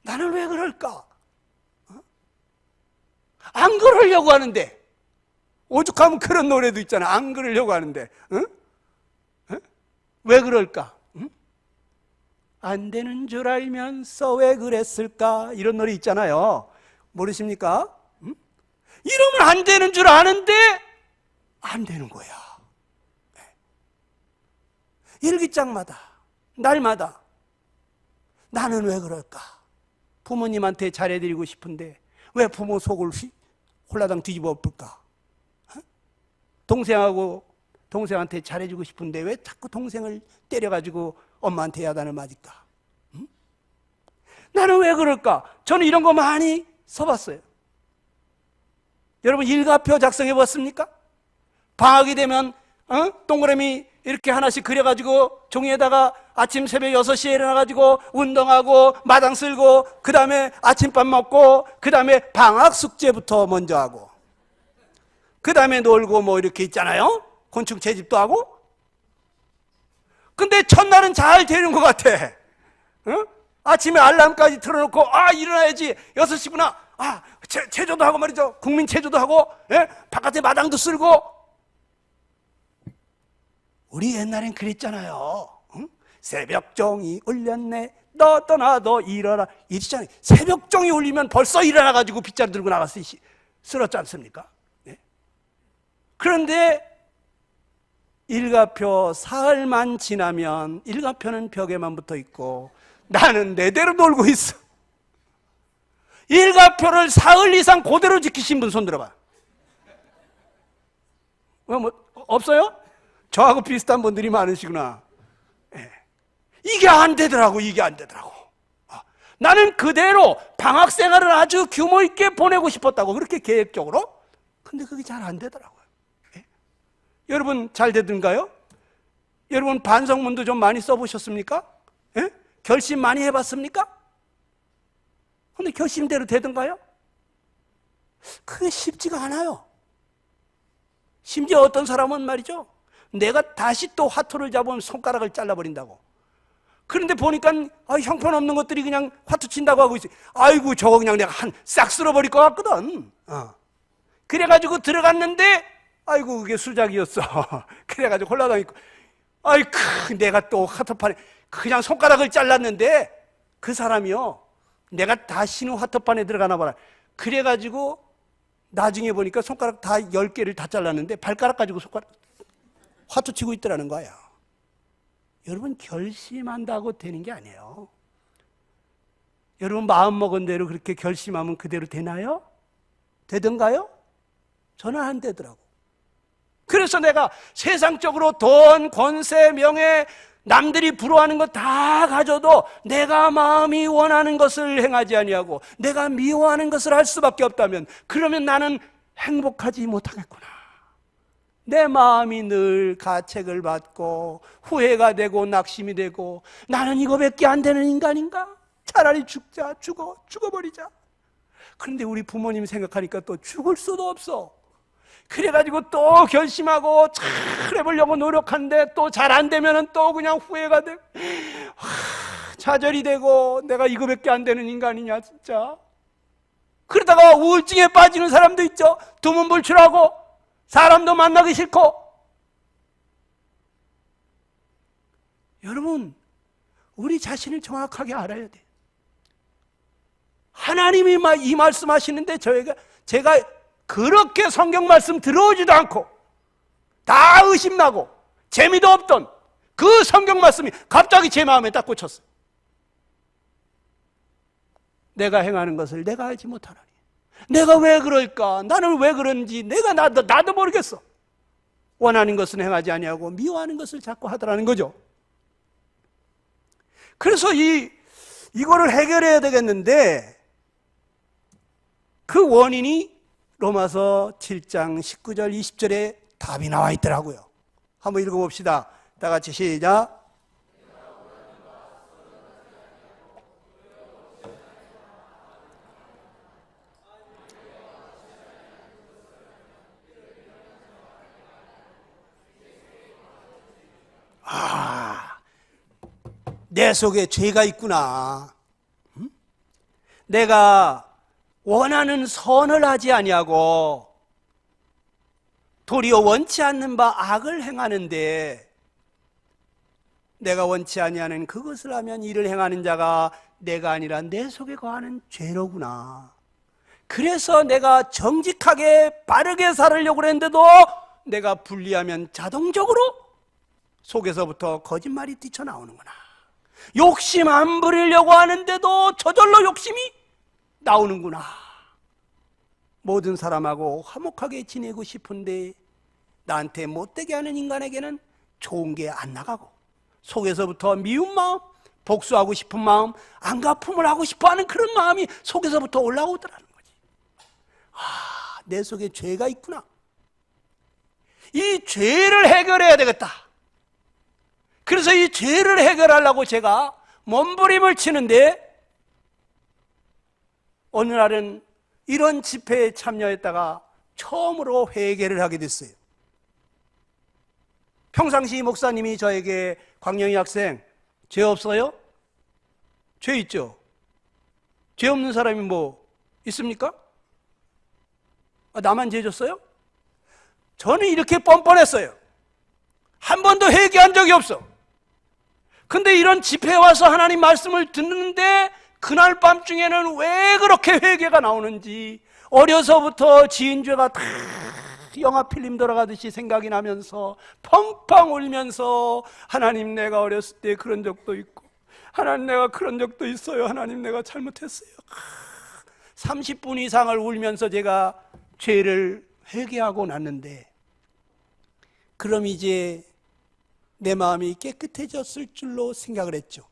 나는 왜 그럴까? 안 그러려고 하는데, 오죽하면 그런 노래도 있잖아. 안 그러려고 하는데, 응? 응? 왜 그럴까? 응? 안 되는 줄 알면서 왜 그랬을까? 이런 노래 있잖아요. 모르십니까? 응? 이러면 안 되는 줄 아는데 안 되는 거야. 일기장마다, 날마다 나는 왜 그럴까? 부모님한테 잘해드리고 싶은데 왜 부모 속을 홀라당 뒤집어 엎을까? 동생한테 잘해주고 싶은데 왜 자꾸 동생을 때려가지고 엄마한테 야단을 맞을까? 응? 나는 왜 그럴까? 저는 이런 거 많이 써봤어요. 여러분 일가표 작성해 봤습니까? 방학이 되면 동그라미 이렇게 하나씩 그려가지고 종이에다가 아침 새벽 6시에 일어나가지고 운동하고 마당 쓸고 그 다음에 아침밥 먹고 그 다음에 방학 숙제부터 먼저 하고 그 다음에 놀고 뭐 이렇게 있잖아요. 곤충 채집도 하고. 근데 첫날은 잘 되는 것 같아. 아침에 알람까지 틀어놓고 일어나야지 6시구나. 체조도 하고 말이죠. 국민 체조도 하고 바깥에 마당도 쓸고. 우리 옛날엔 그랬잖아요. 새벽종이 울렸네 너 떠나도 일어나 이랬잖아요. 새벽종이 울리면 벌써 일어나가지고 빗자루 들고 나가서 쓸었지 않습니까? 네? 그런데 일가표 사흘만 지나면 일가표는 벽에만 붙어 있고 나는 내대로 놀고 있어. 일가표를 사흘 이상 그대로 지키신 분 손 들어봐. 없어요? 저하고 비슷한 분들이 많으시구나. 이게 안 되더라고. 나는 그대로 방학 생활을 아주 규모 있게 보내고 싶었다고 그렇게 계획적으로. 근데 그게 잘 안 되더라고요. 여러분 잘 되던가요? 여러분 반성문도 좀 많이 써보셨습니까? 결심 많이 해봤습니까? 근데 결심대로 되던가요? 그게 쉽지가 않아요. 심지어 어떤 사람은 말이죠, 내가 다시 또 화투를 잡으면 손가락을 잘라버린다고. 그런데 보니까 형편없는 것들이 그냥 화투 친다고 하고 있어요. 아이고 저거 그냥 내가 싹 쓸어버릴 것 같거든. 그래가지고 들어갔는데 아이고 그게 수작이었어. 그래가지고 홀라당 있고 내가 또 화투판에 그냥 손가락을 잘랐는데 그 사람이요, 내가 다시는 화투판에 들어가나 봐라. 그래가지고 나중에 보니까 손가락 다 10개를 다 잘랐는데 발가락 가지고 화투 치고 있더라는 거야. 여러분 결심한다고 되는 게 아니에요. 여러분 마음먹은 대로 그렇게 결심하면 그대로 되나요? 되던가요? 저는 안 되더라고. 그래서 내가 세상적으로 돈, 권세, 명예, 남들이 부러워하는 거 다 가져도 내가 마음이 원하는 것을 행하지 아니하고 내가 미워하는 것을 할 수밖에 없다면 그러면 나는 행복하지 못하겠구나. 내 마음이 늘 가책을 받고 후회가 되고 낙심이 되고 나는 이거밖에 안 되는 인간인가? 차라리 죽어버리자. 그런데 우리 부모님 생각하니까 또 죽을 수도 없어. 그래가지고 또 결심하고 잘 해보려고 노력하는데 또 잘 안 되면 또 그냥 후회가 되고 좌절이 되고 내가 이거밖에 안 되는 인간이냐 진짜. 그러다가 우울증에 빠지는 사람도 있죠. 두문불출하고 사람도 만나기 싫고. 여러분, 우리 자신을 정확하게 알아야 돼. 하나님이 이 말씀하시는데 제가 그렇게 성경 말씀 들어오지도 않고 다 의심나고 재미도 없던 그 성경 말씀이 갑자기 제 마음에 딱 꽂혔어요. 내가 행하는 것을 내가 알지 못하나니. 내가 왜 그럴까? 나는 왜 그런지 나도 모르겠어. 원하는 것은 행하지 아니하고 미워하는 것을 자꾸 하더라는 거죠. 그래서 이거를 해결해야 되겠는데 그 원인이 로마서 7장 19절 20절에 답이 나와 있더라고요. 한번 읽어봅시다. 다 같이 시작. 내 속에 죄가 있구나. 내가 원하는 선을 하지 아니하고 도리어 원치 않는 바 악을 행하는데 내가 원치 아니하는 그것을 하면 이를 행하는 자가 내가 아니라 내 속에 거하는 죄로구나. 그래서 내가 정직하게 바르게 살으려고 했는데도 내가 분리하면 자동적으로 속에서부터 거짓말이 뛰쳐나오는구나. 욕심 안 부리려고 하는데도 저절로 욕심이 나오는구나. 모든 사람하고 화목하게 지내고 싶은데 나한테 못되게 하는 인간에게는 좋은 게 안 나가고 속에서부터 미운 마음, 복수하고 싶은 마음, 안갚음을 하고 싶어하는 그런 마음이 속에서부터 올라오더라는 거지. 내 속에 죄가 있구나. 이 죄를 해결해야 되겠다. 그래서 이 죄를 해결하려고 제가 몸부림을 치는데 어느 날은 이런 집회에 참여했다가 처음으로 회개를 하게 됐어요. 평상시 목사님이 저에게 광영이 학생, 죄 없어요? 죄 있죠? 죄 없는 사람이 뭐 있습니까? 나만 죄 졌어요? 저는 이렇게 뻔뻔했어요. 한 번도 회개한 적이 없어. 근데 이런 집회에 와서 하나님 말씀을 듣는데 그날 밤중에는 왜 그렇게 회개가 나오는지 어려서부터 지은 죄가 다 영화 필름 돌아가듯이 생각이 나면서 펑펑 울면서 하나님 내가 어렸을 때 그런 적도 있고 하나님 내가 그런 적도 있어요. 하나님 내가 잘못했어요. 30분 이상을 울면서 제가 죄를 회개하고 났는데 그럼 이제 내 마음이 깨끗해졌을 줄로 생각을 했죠.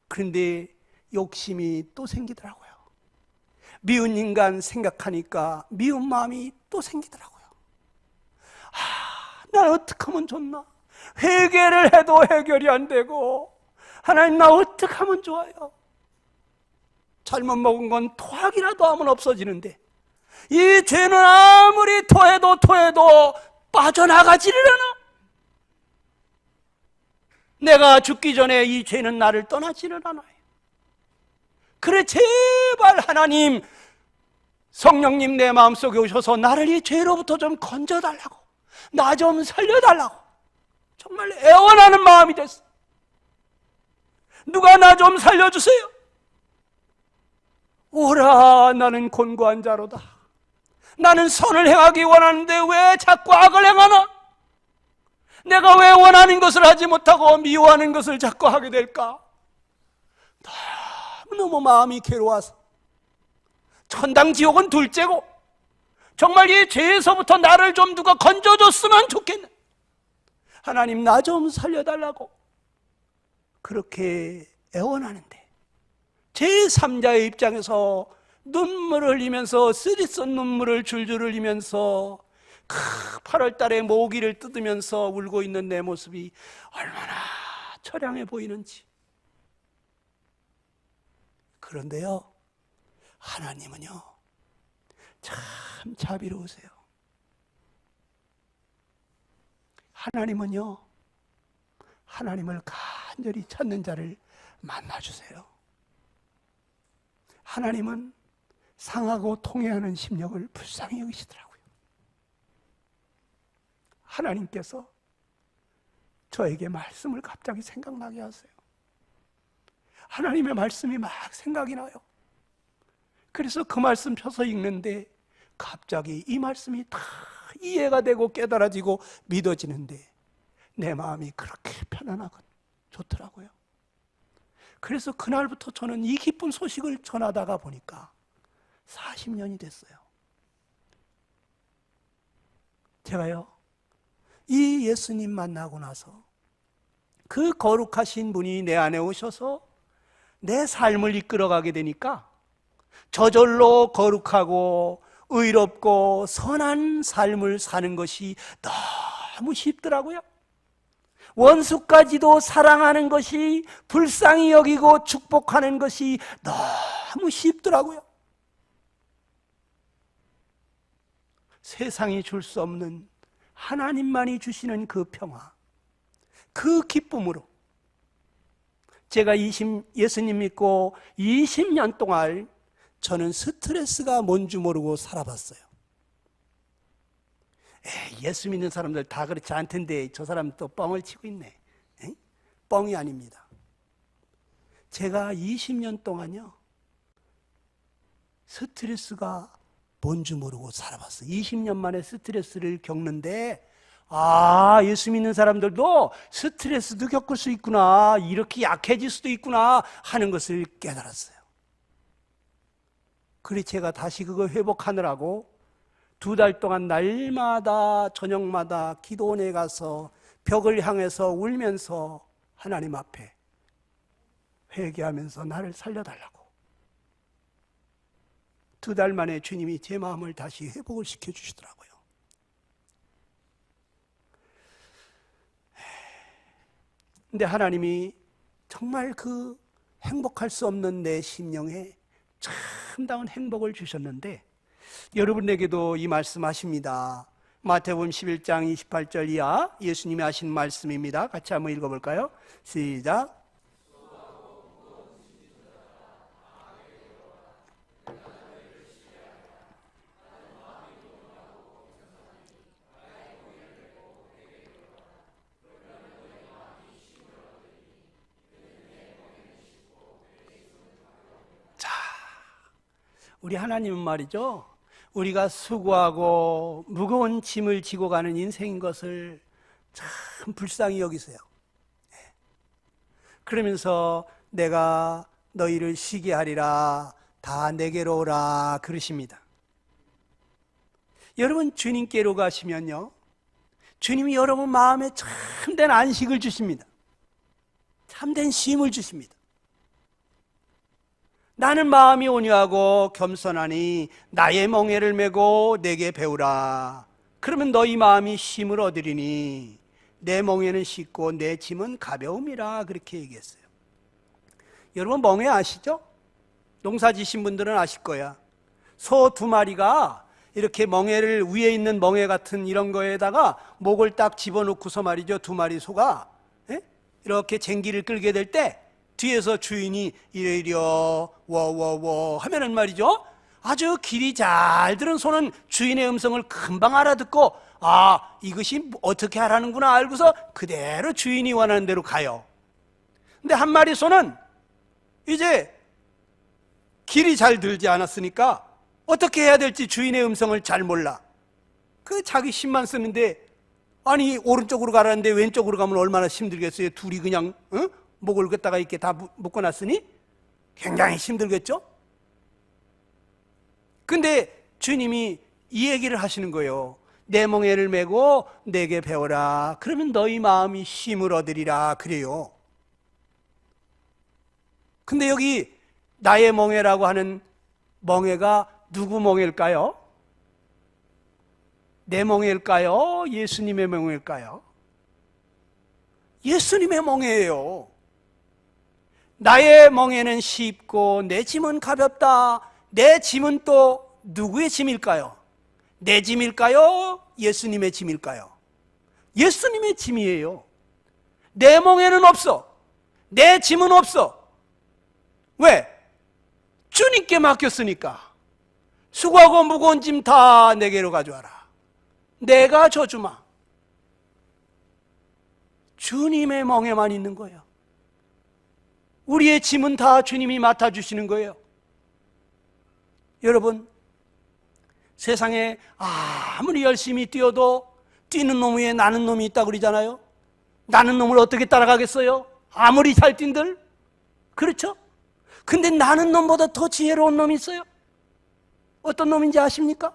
그런데 욕심이 또 생기더라고요. 미운 인간 생각하니까 미운 마음이 또 생기더라고요. 나 어떻게 하면 좋나? 회개를 해도 해결이 안 되고 하나님 나 어떻게 하면 좋아요? 잘못 먹은 건 토하기라도 하면 없어지는데 이 죄는 아무리 토해도 빠져나가지를 않아. 내가 죽기 전에 이 죄는 나를 떠나지를 않아요. 그래 제발 하나님 성령님 내 마음속에 오셔서 나를 이 죄로부터 좀 건져달라고 나 좀 살려달라고 정말 애원하는 마음이 됐어. 누가 나 좀 살려주세요. 오라 나는 곤고한 자로다. 나는 선을 행하기 원하는데 왜 자꾸 악을 행하나? 내가 왜 원하는 것을 하지 못하고 미워하는 것을 자꾸 하게 될까? 너무 마음이 괴로워서 천당 지옥은 둘째고 정말 이 죄에서부터 나를 좀 누가 건져줬으면 좋겠네. 하나님 나 좀 살려달라고 그렇게 애원하는데 제3자의 입장에서 눈물을 흘리면서 쓰리쓴 눈물을 줄줄 흘리면서 8월 달에 모기를 뜯으면서 울고 있는 내 모습이 얼마나 처량해 보이는지. 그런데요, 하나님은요, 참 자비로우세요. 하나님은요, 하나님을 간절히 찾는 자를 만나주세요. 하나님은 상하고 통해하는 심령을 불쌍히 여기시더라고요. 하나님께서 저에게 말씀을 갑자기 생각나게 하세요. 하나님의 말씀이 막 생각이 나요. 그래서 그 말씀 펴서 읽는데 갑자기 이 말씀이 다 이해가 되고 깨달아지고 믿어지는데 내 마음이 그렇게 편안하고 좋더라고요. 그래서 그날부터 저는 이 기쁜 소식을 전하다가 보니까 40년이 됐어요. 제가요, 이 예수님 만나고 나서 그 거룩하신 분이 내 안에 오셔서 내 삶을 이끌어가게 되니까 저절로 거룩하고 의롭고 선한 삶을 사는 것이 너무 쉽더라고요. 원수까지도 사랑하는 것이, 불쌍히 여기고 축복하는 것이 너무 쉽더라고요. 세상이 줄 수 없는 하나님만이 주시는 그 평화, 그 기쁨으로 제가 예수님 믿고 20년 동안 저는 스트레스가 뭔지 모르고 살아봤어요. 예수 믿는 사람들 다 그렇지 않던데 저 사람 또 뻥을 치고 있네. 뻥이 아닙니다. 제가 20년 동안요, 스트레스가 뭔지 모르고 살아봤어요. 20년 만에 스트레스를 겪는데, 예수 믿는 사람들도 스트레스도 겪을 수 있구나, 이렇게 약해질 수도 있구나 하는 것을 깨달았어요. 그래서 제가 다시 그거 회복하느라고 2달 동안 날마다 저녁마다 기도원에 가서 벽을 향해서 울면서 하나님 앞에 회개하면서 나를 살려달라고. 2달 만에 주님이 제 마음을 다시 회복을 시켜주시더라고요. 근데 하나님이 정말 그 행복할 수 없는 내 심령에 참다운 행복을 주셨는데, 여러분에게도 이 말씀하십니다. 마태복음 11장 28절 이하 예수님이 하신 말씀입니다. 같이 한번 읽어볼까요? 시작. 우리 하나님은 말이죠, 우리가 수고하고 무거운 짐을 지고 가는 인생인 것을 참 불쌍히 여기세요. 그러면서 내가 너희를 쉬게 하리라, 다 내게로 오라 그러십니다. 여러분, 주님께로 가시면요, 주님이 여러분 마음에 참된 안식을 주십니다. 참된 쉼을 주십니다. 나는 마음이 온유하고 겸손하니 나의 멍에를 메고 내게 배우라. 그러면 너희 마음이 쉼을 얻으리니 내 멍에는 쉽고 내 짐은 가벼움이라, 그렇게 얘기했어요. 여러분, 멍에 아시죠? 농사 지신 분들은 아실 거야. 소 2마리가 이렇게 멍에를, 위에 있는 멍에 같은 이런 거에다가 목을 딱 집어넣고서 말이죠, 2마리 소가 이렇게 쟁기를 끌게 될 때 뒤에서 주인이 이래이려 워워워 하면은 말이죠, 아주 길이 잘 들은 소는 주인의 음성을 금방 알아듣고 이것이 어떻게 하라는구나 알고서 그대로 주인이 원하는 대로 가요. 근데 한 마리 소는 이제 길이 잘 들지 않았으니까 어떻게 해야 될지 주인의 음성을 잘 몰라. 그 자기 힘만 쓰는데, 아니 오른쪽으로 가라는데 왼쪽으로 가면 얼마나 힘들겠어요. 둘이 그냥 목을 갖다가 이렇게 다 묶어놨으니 굉장히 힘들겠죠? 근데 주님이 이 얘기를 하시는 거예요. 내 멍에를 메고 내게 배워라. 그러면 너희 마음이 쉼을 얻으리라 그래요. 근데 여기 나의 멍에라고 하는 멍에가 누구 멍에일까요? 내 멍에일까요? 예수님의 멍에일까요? 예수님의 멍에예요. 나의 멍에는 쉽고 내 짐은 가볍다. 내 짐은 또 누구의 짐일까요? 내 짐일까요? 예수님의 짐일까요? 예수님의 짐이에요. 내 멍에는 없어. 내 짐은 없어. 왜? 주님께 맡겼으니까. 수고하고 무거운 짐 다 내게로 가져와라. 내가 져주마. 주님의 멍에만 있는 거예요. 우리의 짐은 다 주님이 맡아주시는 거예요. 여러분, 세상에 아무리 열심히 뛰어도 뛰는 놈 위에 나는 놈이 있다고 그러잖아요. 나는 놈을 어떻게 따라가겠어요? 아무리 잘 뛴들? 그렇죠? 근데 나는 놈보다 더 지혜로운 놈이 있어요. 어떤 놈인지 아십니까?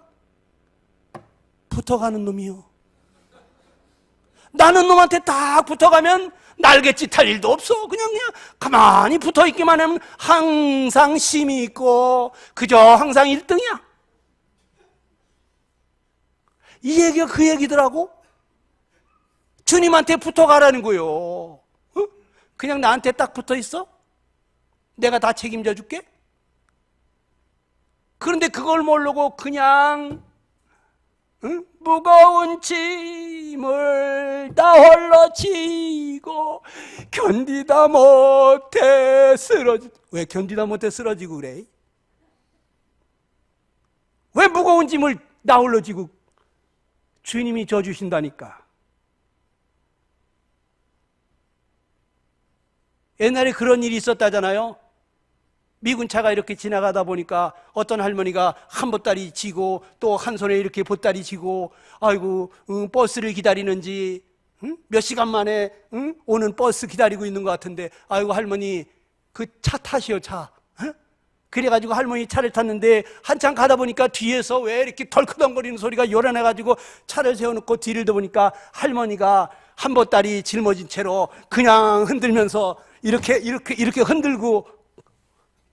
붙어가는 놈이요. 나는 놈한테 딱 붙어가면 날갯짓 할 일도 없어. 그냥 가만히 붙어있기만 하면 항상 힘이 있고 그저 항상 1등이야. 이 얘기가 그 얘기더라고. 주님한테 붙어가라는 거요. 그냥 나한테 딱 붙어있어? 내가 다 책임져 줄게? 그런데 그걸 모르고 그냥 무거운 짐을 다 홀로 지고 견디다 못해 쓰러지. 왜 견디다 못해 쓰러지고 그래? 왜 무거운 짐을 나 홀로 지고? 주님이 져주신다니까. 옛날에 그런 일이 있었다잖아요. 미군 차가 이렇게 지나가다 보니까 어떤 할머니가 한 보따리 지고 또 한 손에 이렇게 보따리 지고, 아이고 버스를 기다리는지 몇 시간 만에 오는 버스 기다리고 있는 것 같은데, 아이고 할머니 그 차 타시오 차. 그래가지고 할머니 차를 탔는데 한참 가다 보니까 뒤에서 왜 이렇게 덜크덩거리는 소리가 요란해가지고 차를 세워놓고 뒤를 보니까 할머니가 한 보따리 짊어진 채로 그냥 흔들면서 이렇게 흔들고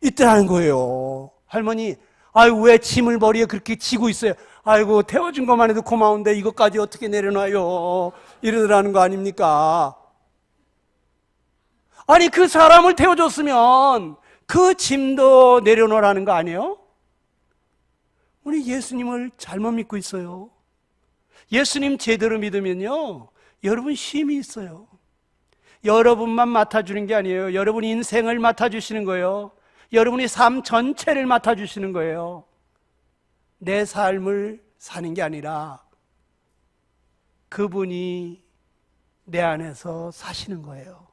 있더라는 거예요. 할머니, 아이고 왜 짐을 머리에 그렇게 지고 있어요? 아이고 태워준 것만 해도 고마운데 이것까지 어떻게 내려놔요? 이러더라는 거 아닙니까? 아니 그 사람을 태워줬으면 그 짐도 내려놓으라는 거 아니에요? 우리 예수님을 잘못 믿고 있어요. 예수님 제대로 믿으면요, 여러분 힘이 있어요. 여러분만 맡아주는 게 아니에요. 여러분 인생을 맡아주시는 거예요. 여러분이 삶 전체를 맡아주시는 거예요. 내 삶을 사는 게 아니라 그분이 내 안에서 사시는 거예요.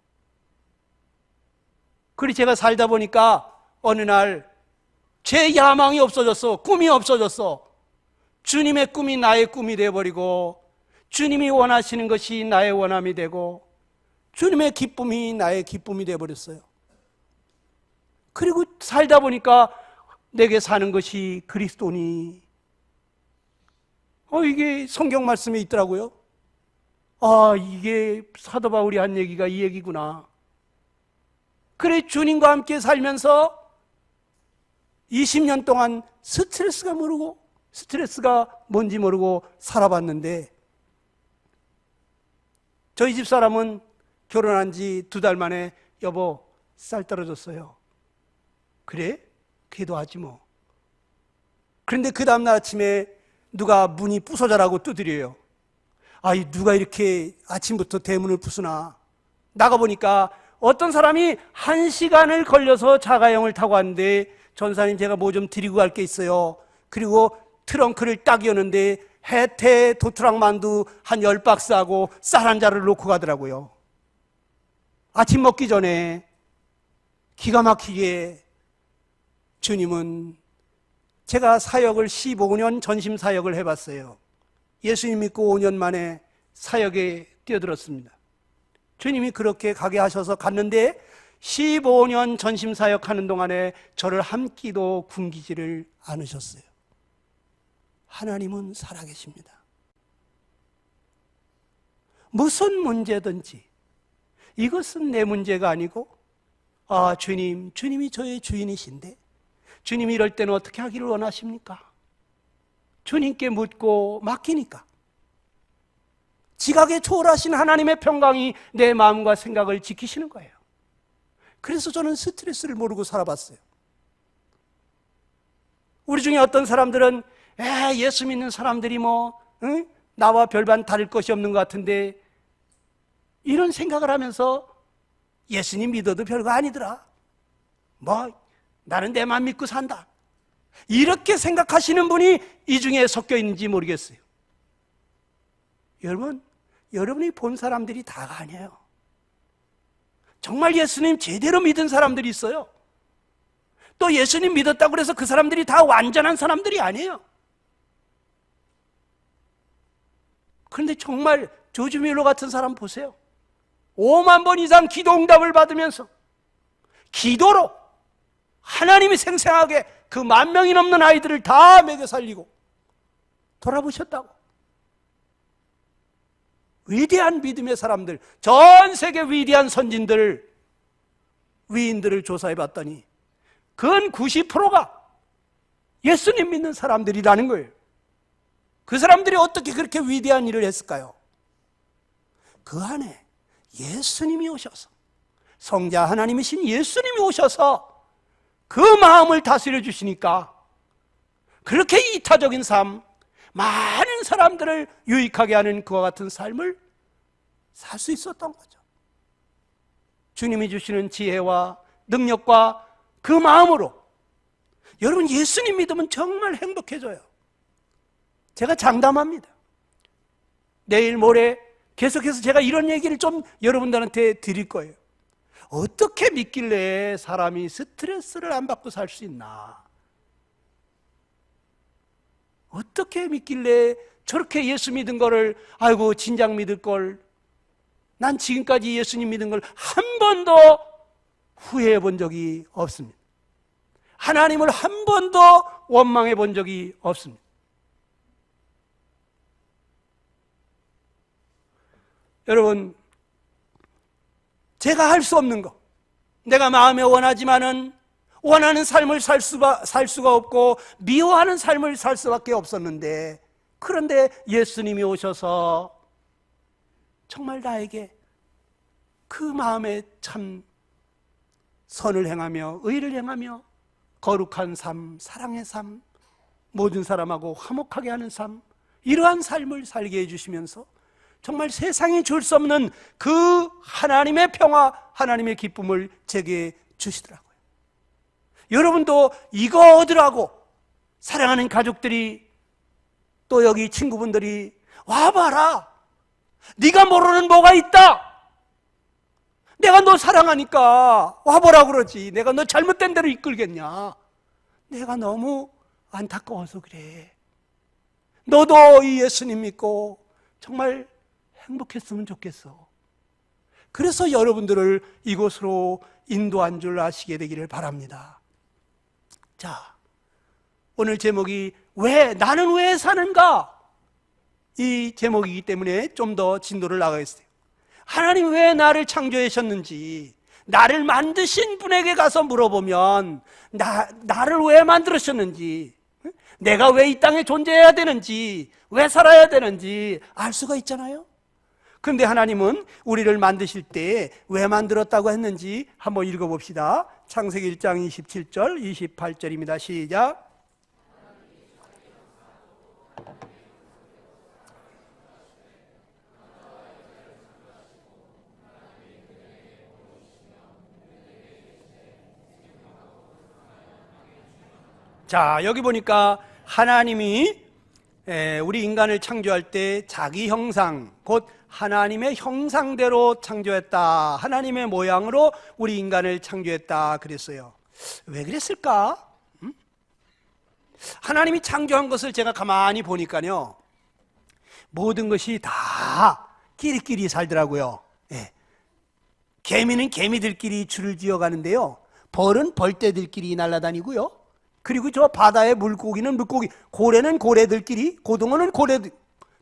그리고 제가 살다 보니까 어느 날 제 야망이 없어졌어. 꿈이 없어졌어. 주님의 꿈이 나의 꿈이 되어버리고, 주님이 원하시는 것이 나의 원함이 되고, 주님의 기쁨이 나의 기쁨이 되어버렸어요. 그리고 살다 보니까 내게 사는 것이 그리스도니, 이게 성경 말씀에 있더라고요. 이게 사도 바울이 한 얘기가 이 얘기구나. 그래, 주님과 함께 살면서 20년 동안 스트레스가 뭔지 모르고 살아봤는데, 저희 집 사람은 결혼한 지 2달 만에 여보 쌀 떨어졌어요. 그래? 기도하지 뭐. 그런데 그 다음날 아침에 누가 문이 부서져라고 두드려요. 누가 이렇게 아침부터 대문을 부수나. 나가보니까 어떤 사람이 1시간을 걸려서 자가용을 타고 왔는데, 전사님 제가 뭐 좀 드리고 갈 게 있어요. 그리고 트렁크를 딱 여는데 해태 도트락 만두 한 10박스하고 쌀 한 자를 놓고 가더라고요. 아침 먹기 전에. 기가 막히게 주님은, 제가 사역을 15년 전심 사역을 해봤어요. 예수님 믿고 5년 만에 사역에 뛰어들었습니다. 주님이 그렇게 가게 하셔서 갔는데 15년 전심 사역하는 동안에 저를 한 끼도 굶기지를 않으셨어요. 하나님은 살아계십니다. 무슨 문제든지 이것은 내 문제가 아니고, 주님이 저의 주인이신데 주님이 이럴 때는 어떻게 하기를 원하십니까? 주님께 묻고 맡기니까 지각에 초월하신 하나님의 평강이 내 마음과 생각을 지키시는 거예요. 그래서 저는 스트레스를 모르고 살아봤어요. 우리 중에 어떤 사람들은 예수 믿는 사람들이 나와 별반 다를 것이 없는 것 같은데, 이런 생각을 하면서 예수님 믿어도 별거 아니더라. 나는 내 맘 믿고 산다. 이렇게 생각하시는 분이 이 중에 섞여 있는지 모르겠어요. 여러분, 여러분이 본 사람들이 다가 아니에요. 정말 예수님 제대로 믿은 사람들이 있어요. 또 예수님 믿었다고 해서 그 사람들이 다 완전한 사람들이 아니에요. 그런데 정말 조지 뮬러 같은 사람 보세요. 5만 번 이상 기도 응답을 받으면서 기도로 하나님이 생생하게 그 10,000명이 넘는 아이들을 다 먹여 살리고 돌아보셨다고. 위대한 믿음의 사람들, 전 세계 위대한 선진들, 위인들을 조사해 봤더니 근 90%가 예수님 믿는 사람들이라는 거예요. 그 사람들이 어떻게 그렇게 위대한 일을 했을까요? 그 안에 예수님이 오셔서, 성자 하나님이신 예수님이 오셔서 그 마음을 다스려 주시니까 그렇게 이타적인 삶, 많은 사람들을 유익하게 하는 그와 같은 삶을 살 수 있었던 거죠. 주님이 주시는 지혜와 능력과 그 마음으로 여러분 예수님 믿으면 정말 행복해져요. 제가 장담합니다. 내일 모레 계속해서 제가 이런 얘기를 좀 여러분들한테 드릴 거예요. 어떻게 믿길래 사람이 스트레스를 안 받고 살 수 있나? 어떻게 믿길래 저렇게 예수 믿은 거를 아이고 진작 믿을 걸, 난 지금까지 예수님 믿은 걸 한 번도 후회해 본 적이 없습니다. 하나님을 한 번도 원망해 본 적이 없습니다. 여러분, 제가 할 수 없는 거, 내가 마음에 원하지만은 원하는 삶을 살 수가 없고 미워하는 삶을 살 수밖에 없었는데, 그런데 예수님이 오셔서 정말 나에게 그 마음에 참 선을 행하며 의를 행하며 거룩한 삶, 사랑의 삶, 모든 사람하고 화목하게 하는 삶, 이러한 삶을 살게 해주시면서 정말 세상이 줄 수 없는 그 하나님의 평화, 하나님의 기쁨을 제게 주시더라고요. 여러분도 이거 얻으라고 사랑하는 가족들이, 또 여기 친구분들이 와봐라, 네가 모르는 뭐가 있다, 내가 너 사랑하니까 와보라 그러지, 내가 너 잘못된 대로 이끌겠냐, 내가 너무 안타까워서 그래, 너도 이 예수님 믿고 정말 행복했으면 좋겠어. 그래서 여러분들을 이곳으로 인도한 줄 아시게 되기를 바랍니다. 자, 오늘 제목이 나는 왜 사는가? 이 제목이기 때문에 좀 더 진도를 나가겠어요. 하나님 왜 나를 창조하셨는지, 나를 만드신 분에게 가서 물어보면 나를 왜 만들으셨는지, 내가 왜 이 땅에 존재해야 되는지, 왜 살아야 되는지 알 수가 있잖아요. 그런데 하나님은 우리를 만드실 때 왜 만들었다고 했는지 한번 읽어봅시다. 창세기 1장 27절 28절입니다. 시작. 자, 여기 보니까 하나님이 우리 인간을 창조할 때 자기 형상, 곧 하나님의 형상대로 창조했다, 하나님의 모양으로 우리 인간을 창조했다 그랬어요. 왜 그랬을까? 하나님이 창조한 것을 제가 가만히 보니까요, 모든 것이 다 끼리끼리 살더라고요. 개미는 개미들끼리 줄을 지어가는데요, 벌은 벌떼들끼리 날아다니고요, 그리고 저 바다의 물고기는 물고기, 고래는 고래들끼리, 고등어는 고래들,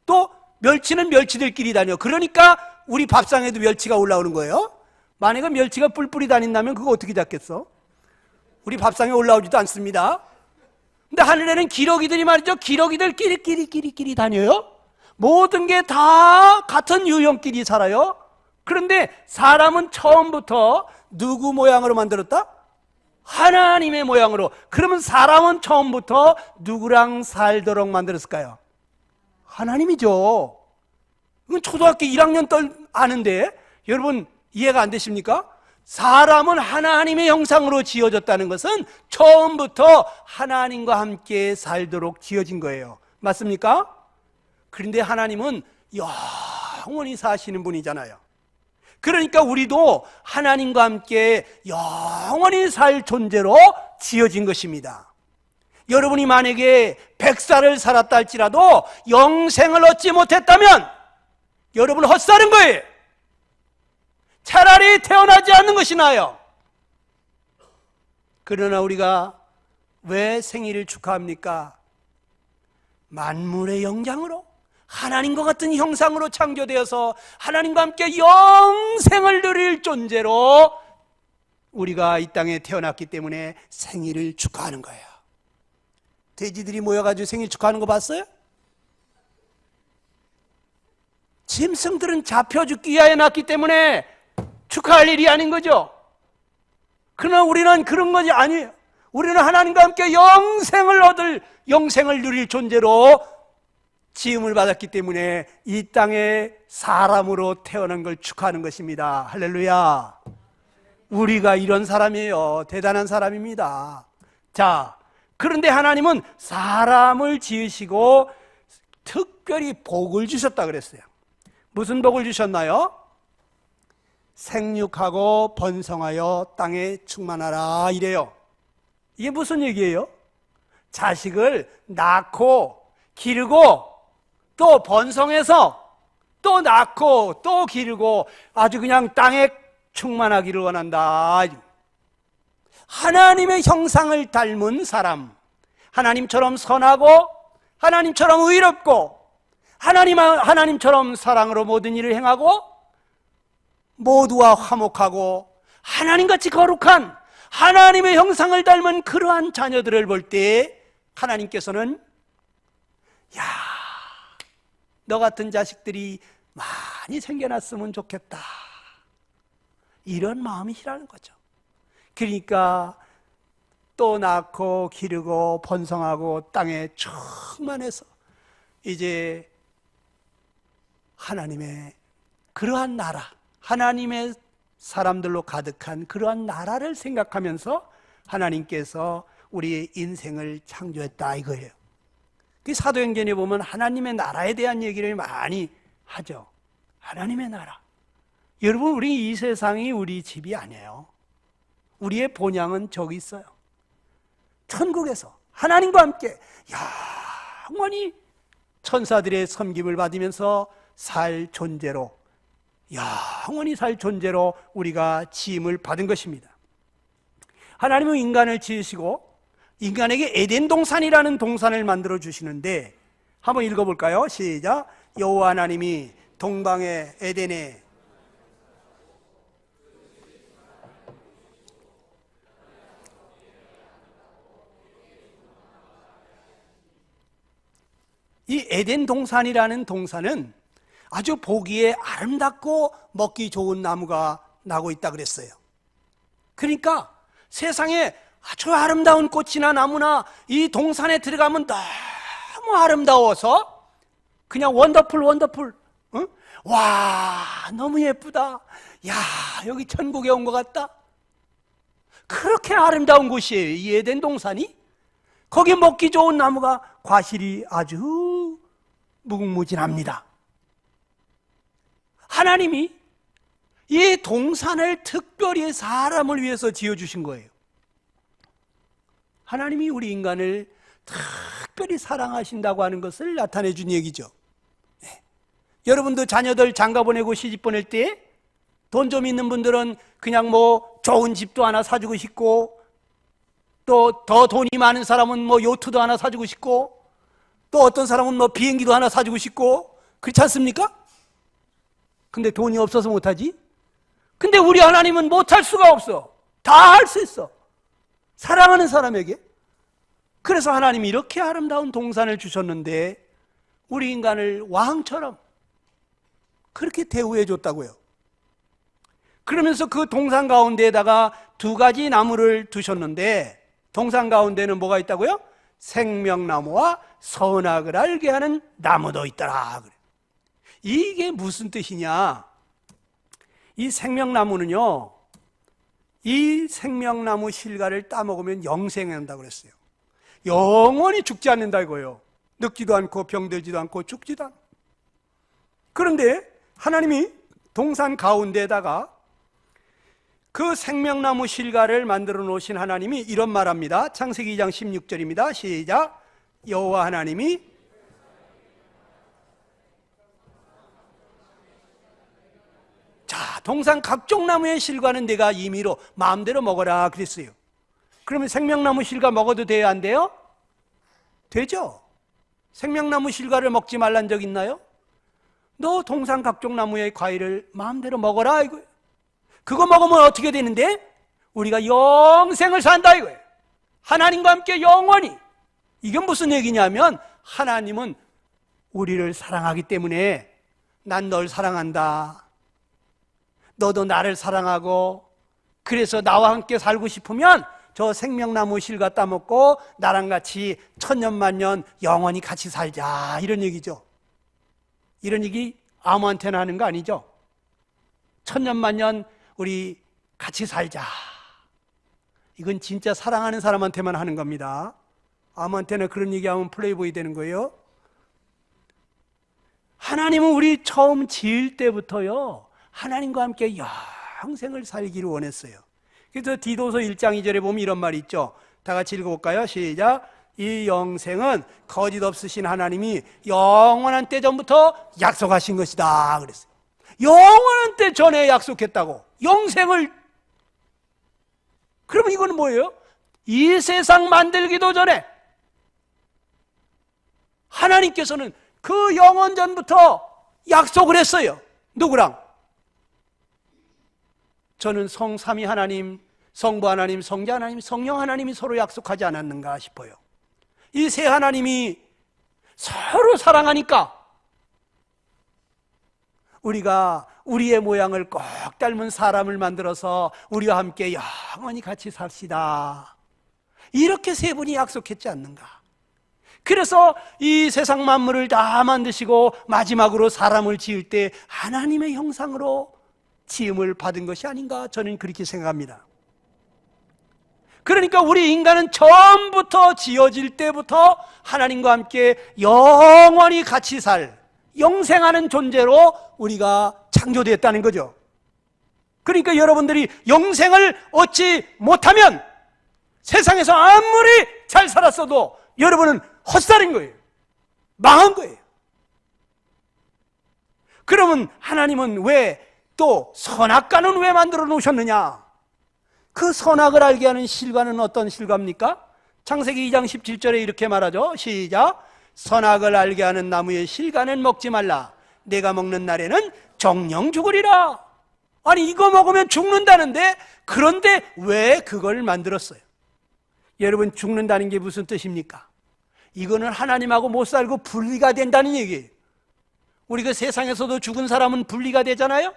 또 멸치는 멸치들끼리 다녀. 그러니까 우리 밥상에도 멸치가 올라오는 거예요. 만약에 멸치가 뿔뿔이 다닌다면 그거 어떻게 잡겠어? 우리 밥상에 올라오지도 않습니다. 근데 하늘에는 기러기들이 말이죠, 기러기들끼리 다녀요. 모든 게 다 같은 유형끼리 살아요. 그런데 사람은 처음부터 누구 모양으로 만들었다? 하나님의 모양으로. 그러면 사람은 처음부터 누구랑 살도록 만들었을까요? 하나님이죠. 이건 초등학교 1학년 아는데 여러분 이해가 안 되십니까? 사람은 하나님의 형상으로 지어졌다는 것은 처음부터 하나님과 함께 살도록 지어진 거예요. 맞습니까? 그런데 하나님은 영원히 사시는 분이잖아요. 그러니까 우리도 하나님과 함께 영원히 살 존재로 지어진 것입니다. 여러분이 만약에 100살을 살았다 할지라도 영생을 얻지 못했다면 여러분 헛살은 거예요. 차라리 태어나지 않는 것이 나아요. 그러나 우리가 왜 생일을 축하합니까? 만물의 영장으로 하나님과 같은 형상으로 창조되어서 하나님과 함께 영생을 누릴 존재로 우리가 이 땅에 태어났기 때문에 생일을 축하하는 거예요. 돼지들이 모여가지고 생일 축하하는 거 봤어요? 짐승들은 잡혀 죽기 위하여 났기 때문에 축하할 일이 아닌 거죠. 그러나 우리는 그런 것이 아니에요. 우리는 하나님과 함께 영생을 누릴 존재로 지음을 받았기 때문에 이 땅에 사람으로 태어난 걸 축하하는 것입니다. 할렐루야. 우리가 이런 사람이에요. 대단한 사람입니다. 자, 그런데 하나님은 사람을 지으시고 특별히 복을 주셨다 그랬어요. 무슨 복을 주셨나요? 생육하고 번성하여 땅에 충만하라 이래요. 이게 무슨 얘기예요? 자식을 낳고 기르고 또 번성해서 또 낳고 또 기르고 아주 그냥 땅에 충만하기를 원한다. 하나님의 형상을 닮은 사람, 하나님처럼 선하고 하나님처럼 의롭고 하나님처럼 사랑으로 모든 일을 행하고 모두와 화목하고 하나님같이 거룩한 하나님의 형상을 닮은 그러한 자녀들을 볼 때 하나님께서는 야, 너 같은 자식들이 많이 생겨났으면 좋겠다, 이런 마음이시라는 거죠. 그러니까 또 낳고 기르고 번성하고 땅에 충만해서 이제 하나님의 그러한 나라, 하나님의 사람들로 가득한 그러한 나라를 생각하면서 하나님께서 우리의 인생을 창조했다 이거예요. 그 사도행전에 보면 하나님의 나라에 대한 얘기를 많이 하죠. 하나님의 나라. 여러분, 우리 이 세상이 우리 집이 아니에요. 우리의 본향은 저기 있어요. 천국에서 하나님과 함께 영원히 천사들의 섬김을 받으면서 살 존재로, 영원히 살 존재로 우리가 지음을 받은 것입니다. 하나님은 인간을 지으시고 인간에게 에덴 동산이라는 동산을 만들어 주시는데 한번 읽어볼까요? 시작. 여호와 하나님이 동방의 에덴에 이 에덴 동산이라는 동산은 아주 보기에 아름답고 먹기 좋은 나무가 나고 있다 그랬어요. 그러니까 세상에 아주 아름다운 꽃이나 나무나 이 동산에 들어가면 너무 아름다워서 그냥 원더풀, 응? 와, 너무 예쁘다. 야, 여기 천국에 온 것 같다. 그렇게 아름다운 곳이에요, 이 에덴 동산이. 거기 먹기 좋은 나무가 과실이 아주 무궁무진합니다. 하나님이 이 동산을 특별히 사람을 위해서 지어주신 거예요. 하나님이 우리 인간을 특별히 사랑하신다고 하는 것을 나타내 준 얘기죠. 네. 여러분도 자녀들 장가 보내고 시집 보낼 때 돈 좀 있는 분들은 그냥 뭐 좋은 집도 하나 사주고 싶고, 또 더 돈이 많은 사람은 뭐 요트도 하나 사주고 싶고, 또 어떤 사람은 뭐 비행기도 하나 사주고 싶고, 그렇지 않습니까? 근데 돈이 없어서 못하지? 근데 우리 하나님은 못할 수가 없어. 다 할 수 있어. 사랑하는 사람에게. 그래서 하나님이 이렇게 아름다운 동산을 주셨는데 우리 인간을 왕처럼 그렇게 대우해 줬다고요. 그러면서 그 동산 가운데에다가 두 가지 나무를 두셨는데 동산 가운데는 뭐가 있다고요? 생명나무와 선악을 알게 하는 나무도 있더라. 이게 무슨 뜻이냐? 이 생명나무는요, 이 생명나무 실과를 따먹으면 영생한다고 그랬어요. 영원히 죽지 않는다 이거예요. 늙지도 않고 병들지도 않고 죽지도 않고. 그런데 하나님이 동산 가운데에다가 그 생명나무 실과를 만들어 놓으신 하나님이 이런 말합니다. 창세기 2장 16절입니다. 시작. 여호와 하나님이 자, 동산 각종 나무의 실과는 내가 임의로 마음대로 먹어라 그랬어요. 그러면 생명나무 실과 먹어도 돼요, 안 돼요? 되죠. 생명나무 실과를 먹지 말란 적 있나요? 너 동산 각종 나무의 과일을 마음대로 먹어라 이거예요. 그거 먹으면 어떻게 되는데? 우리가 영생을 산다 이거예요. 하나님과 함께 영원히. 이게 무슨 얘기냐면 하나님은 우리를 사랑하기 때문에 난 널 사랑한다. 너도 나를 사랑하고 그래서 나와 함께 살고 싶으면 저 생명나무 실과 따먹고 나랑 같이 천년만년 영원히 같이 살자 이런 얘기죠. 이런 얘기 아무한테나 하는 거 아니죠. 천년만년 우리 같이 살자. 이건 진짜 사랑하는 사람한테만 하는 겁니다. 아무한테나 그런 얘기하면 플레이보이 되는 거예요. 하나님은 우리 처음 지을 때부터요 하나님과 함께 영생을 살기를 원했어요. 그래서 디도서 1장 2절에 보면 이런 말이 있죠. 다 같이 읽어볼까요? 시작. 이 영생은 거짓 없으신 하나님이 영원한 때 전부터 약속하신 것이다 그랬어요. 영원한 때 전에 약속했다고. 영생을. 그러면 이거는 뭐예요? 이 세상 만들기도 전에 하나님께서는 그 영원 전부터 약속을 했어요. 누구랑? 저는 성삼위 하나님, 성부 하나님, 성자 하나님, 성령 하나님이 서로 약속하지 않았는가 싶어요. 이 세 하나님이 서로 사랑하니까 우리가 우리의 모양을 꼭 닮은 사람을 만들어서 우리와 함께 영원히 같이 삽시다. 이렇게 세 분이 약속했지 않는가. 그래서 이 세상 만물을 다 만드시고 마지막으로 사람을 지을 때 하나님의 형상으로 지음을 받은 것이 아닌가 저는 그렇게 생각합니다. 그러니까 우리 인간은 처음부터 지어질 때부터 하나님과 함께 영원히 같이 살 영생하는 존재로 우리가 창조되었다는 거죠. 그러니까 여러분들이 영생을 얻지 못하면 세상에서 아무리 잘 살았어도 여러분은 헛살인 거예요. 망한 거예요. 그러면 하나님은 왜 또 선악과는 왜 만들어 놓으셨느냐? 그 선악을 알게 하는 실과는 어떤 실과입니까? 창세기 2장 17절에 이렇게 말하죠. 시작. 선악을 알게 하는 나무의 실과는 먹지 말라. 내가 먹는 날에는 정령 죽으리라. 아니 이거 먹으면 죽는다는데 그런데 왜 그걸 만들었어요? 여러분 죽는다는 게 무슨 뜻입니까? 이거는 하나님하고 못 살고 분리가 된다는 얘기예요. 우리가 세상에서도 죽은 사람은 분리가 되잖아요.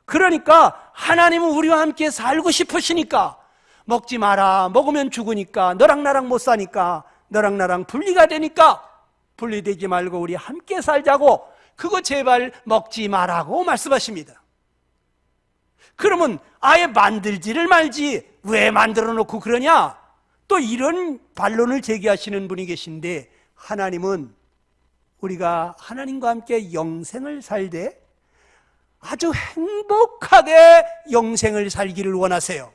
그러니까 하나님은 우리와 함께 살고 싶으시니까 먹지 마라. 먹으면 죽으니까 너랑 나랑 못 사니까 너랑 나랑 분리가 되니까 분리되지 말고 우리 함께 살자고 그거 제발 먹지 마라고 말씀하십니다. 그러면 아예 만들지를 말지 왜 만들어 놓고 그러냐? 또 이런 반론을 제기하시는 분이 계신데 하나님은 우리가 하나님과 함께 영생을 살되 아주 행복하게 영생을 살기를 원하세요.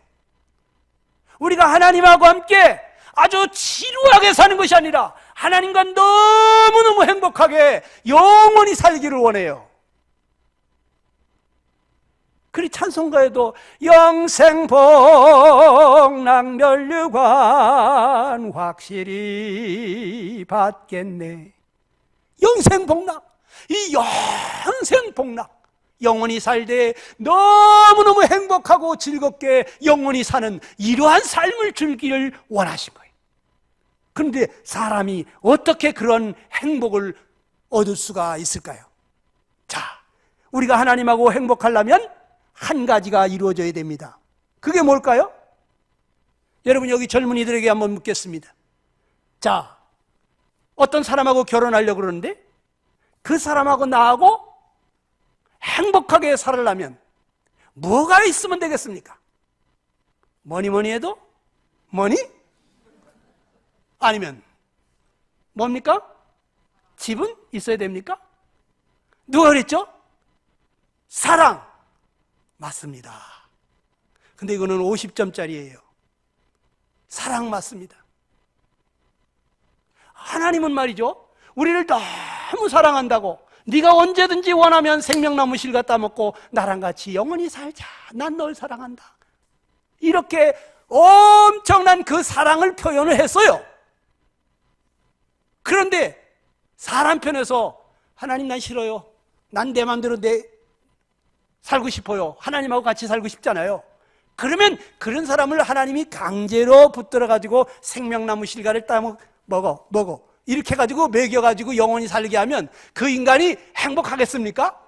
우리가 하나님하고 함께 아주 지루하게 사는 것이 아니라 하나님과 너무너무 행복하게 영원히 살기를 원해요. 그리 찬송가에도 영생복락 면류관 확실히 받겠네. 영생복락, 이 영생복락 영원히 살되 너무너무 행복하고 즐겁게 영원히 사는 이러한 삶을 즐기기를 원하신 거예요. 그런데 사람이 어떻게 그런 행복을 얻을 수가 있을까요? 자, 우리가 하나님하고 행복하려면 한 가지가 이루어져야 됩니다. 그게 뭘까요? 여러분 여기 젊은이들에게 한번 묻겠습니다. 자, 어떤 사람하고 결혼하려고 그러는데 그 사람하고 나하고 행복하게 살으려면 뭐가 있으면 되겠습니까? 뭐니 해도 뭐니? 아니면 뭡니까? 집은 있어야 됩니까? 누가 그랬죠? 사랑. 맞습니다. 근데 이거는 50점짜리예요. 사랑 맞습니다. 하나님은 말이죠, 우리를 너무 사랑한다고 네가 언제든지 원하면 생명나무 실 갖다 먹고 나랑 같이 영원히 살자, 난 널 사랑한다, 이렇게 엄청난 그 사랑을 표현을 했어요. 그런데 사람 편에서 하나님 난 싫어요, 난 내 마음대로 살고 싶어요, 하나님하고 같이 살고 싶잖아요. 그러면 그런 사람을 하나님이 강제로 붙들어 가지고 생명나무 실과를 따 먹어 이렇게 해가지고 먹여가지고 영원히 살게 하면 그 인간이 행복하겠습니까?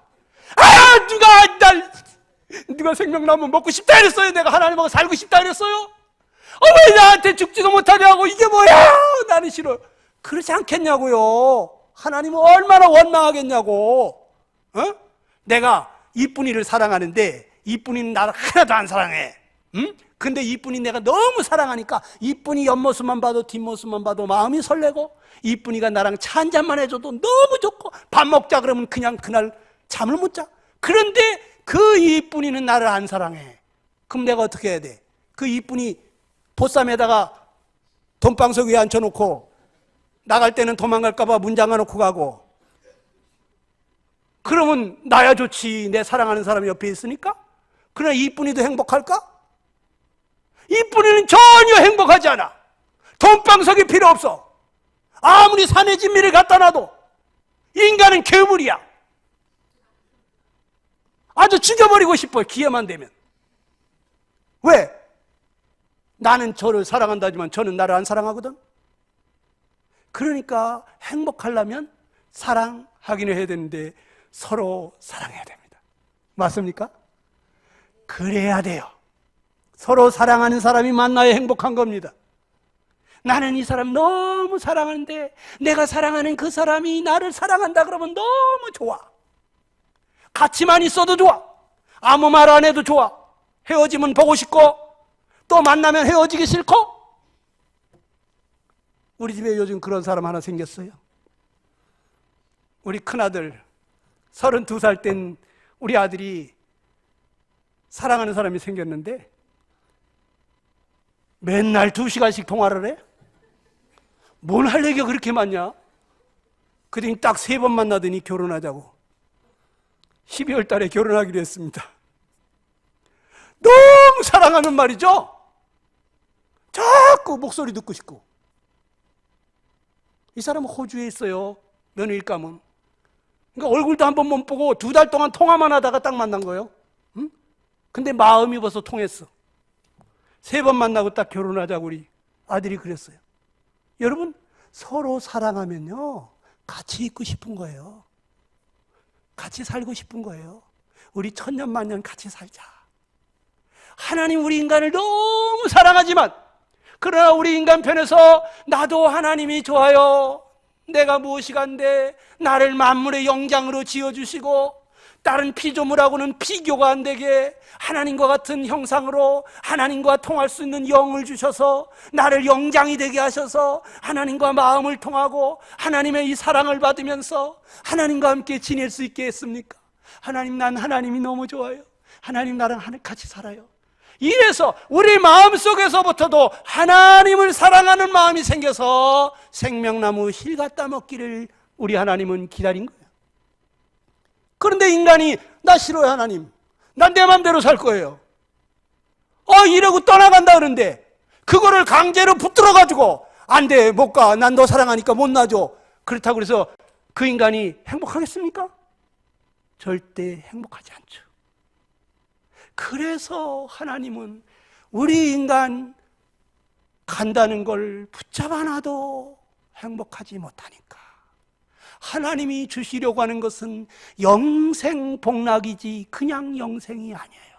누가 생명나무 먹고 싶다 이랬어요? 내가 하나님하고 살고 싶다 이랬어요? 왜 나한테 죽지도 못하냐고, 이게 뭐야, 나는 싫어. 그렇지 않겠냐고요. 하나님은 얼마나 원망하겠냐고. 내가 이쁜이를 사랑하는데 이쁜이는 나를 하나도 안 사랑해. 근데 이쁜이 내가 너무 사랑하니까 이쁜이 옆모습만 봐도 뒷모습만 봐도 마음이 설레고, 이쁜이가 나랑 차 한 잔만 해줘도 너무 좋고, 밥 먹자 그러면 그냥 그날 잠을 못 자. 그런데 그 이쁜이는 나를 안 사랑해. 그럼 내가 어떻게 해야 돼? 그 이쁜이 보쌈에다가 돈방석 위에 앉혀놓고 나갈 때는 도망갈까봐 문 잠가놓고 가고, 그러면 나야 좋지, 내 사랑하는 사람이 옆에 있으니까. 그러나 이쁜이도 행복할까? 이쁜이는 전혀 행복하지 않아. 돈방석이 필요 없어. 아무리 산에 진미를 갖다 놔도 인간은 괴물이야. 아주 죽여버리고 싶어요, 기회만 되면. 왜? 나는 저를 사랑한다지만 저는 나를 안 사랑하거든. 그러니까 행복하려면 사랑하기는 해야 되는데 서로 사랑해야 됩니다. 맞습니까? 그래야 돼요. 서로 사랑하는 사람이 만나야 행복한 겁니다. 나는 이 사람 너무 사랑하는데 내가 사랑하는 그 사람이 나를 사랑한다 그러면 너무 좋아. 같이만 있어도 좋아. 아무 말 안 해도 좋아. 헤어지면 보고 싶고 또 만나면 헤어지기 싫고. 우리 집에 요즘 그런 사람 하나 생겼어요. 우리 큰아들 32살 된 우리 아들이 사랑하는 사람이 생겼는데 맨날 2시간씩 통화를 해? 뭘 할 얘기가 그렇게 많냐? 그랬더니 딱 3번 만나더니 결혼하자고. 12월 달에 결혼하기로 했습니다. 너무 사랑하는 말이죠? 자꾸 목소리 듣고 싶고. 이 사람은 호주에 있어요, 며느리감은. 그러니까 얼굴도 한 번 못 보고 2달 동안 통화만 하다가 딱 만난 거예요. 응? 근데 마음이 벌써 통했어. 3번 만나고 딱 결혼하자고 우리 아들이 그랬어요. 여러분, 서로 사랑하면요 같이 있고 싶은 거예요. 같이 살고 싶은 거예요. 우리 천년만년 같이 살자. 하나님 우리 인간을 너무 사랑하지만, 그러나 우리 인간 편에서 나도 하나님이 좋아요, 내가 무엇이 간데 나를 만물의 영장으로 지어주시고 다른 피조물하고는 비교가 안 되게 하나님과 같은 형상으로 하나님과 통할 수 있는 영을 주셔서 나를 영장이 되게 하셔서 하나님과 마음을 통하고 하나님의 이 사랑을 받으면서 하나님과 함께 지낼 수 있게 했습니까? 하나님, 난 하나님이 너무 좋아요. 하나님, 나랑 같이 살아요. 이래서 우리 마음속에서부터도 하나님을 사랑하는 마음이 생겨서 생명나무 실 갖다 먹기를 우리 하나님은 기다린 거예요. 그런데 인간이 나 싫어요, 하나님, 난 내 맘대로 살 거예요, 이러고 떠나간다 그러는데 그거를 강제로 붙들어가지고 안 돼, 못 가, 난 너 사랑하니까 못 놔줘. 그렇다고 해서 그 인간이 행복하겠습니까? 절대 행복하지 않죠. 그래서 하나님은 우리 인간 간다는 걸 붙잡아 놔도 행복하지 못하니까 하나님이 주시려고 하는 것은 영생 복락이지 그냥 영생이 아니에요.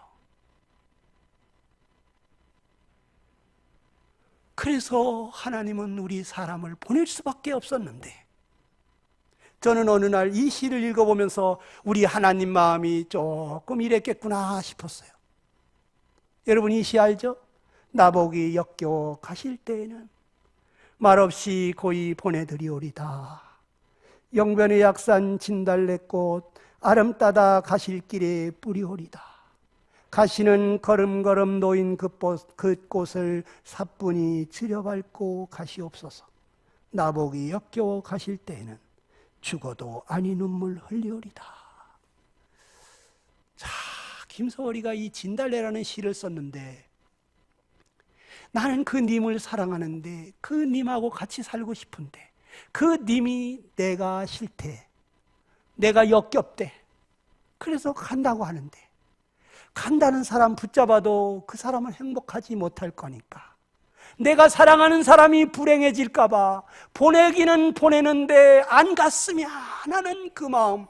그래서 하나님은 우리 사람을 보낼 수밖에 없었는데, 저는 어느 날 이 시를 읽어보면서 우리 하나님 마음이 조금 이랬겠구나 싶었어요. 여러분, 이 시 알죠? 나보기 역겨워 가실 때에는 말없이 고이 보내드리오리다. 영변의 약산 진달래꽃 아름 따다 가실 길에 뿌리오리다. 가시는 걸음걸음 놓인 그곳을 사뿐히 들여밟고 가시옵소서. 나보기 역겨워 가실 때에는 죽어도 아니 눈물 흘리오리다. 자, 김소월이가 이 진달래라는 시를 썼는데, 나는 그 님을 사랑하는데 그 님하고 같이 살고 싶은데 그 님이 내가 싫대, 내가 역겹대. 그래서 간다고 하는데, 간다는 사람 붙잡아도 그 사람은 행복하지 못할 거니까, 내가 사랑하는 사람이 불행해질까 봐 보내기는 보내는데 안 갔으면 하는 그 마음.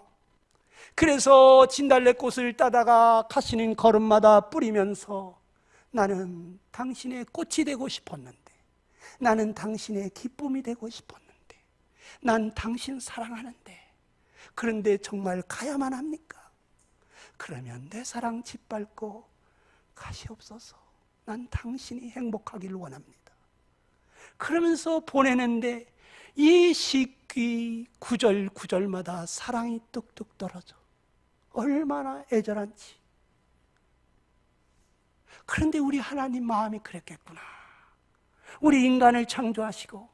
그래서 진달래꽃을 따다가 가시는 걸음마다 뿌리면서 나는 당신의 꽃이 되고 싶었는데, 나는 당신의 기쁨이 되고 싶었는데, 난 당신 사랑하는데, 그런데 정말 가야만 합니까? 그러면 내 사랑 짓밟고 가시옵소서. 난 당신이 행복하기를 원합니다. 그러면서 보내는데 이 시귀 구절 구절마다 사랑이 뚝뚝 떨어져. 얼마나 애절한지. 그런데 우리 하나님 마음이 그랬겠구나. 우리 인간을 창조하시고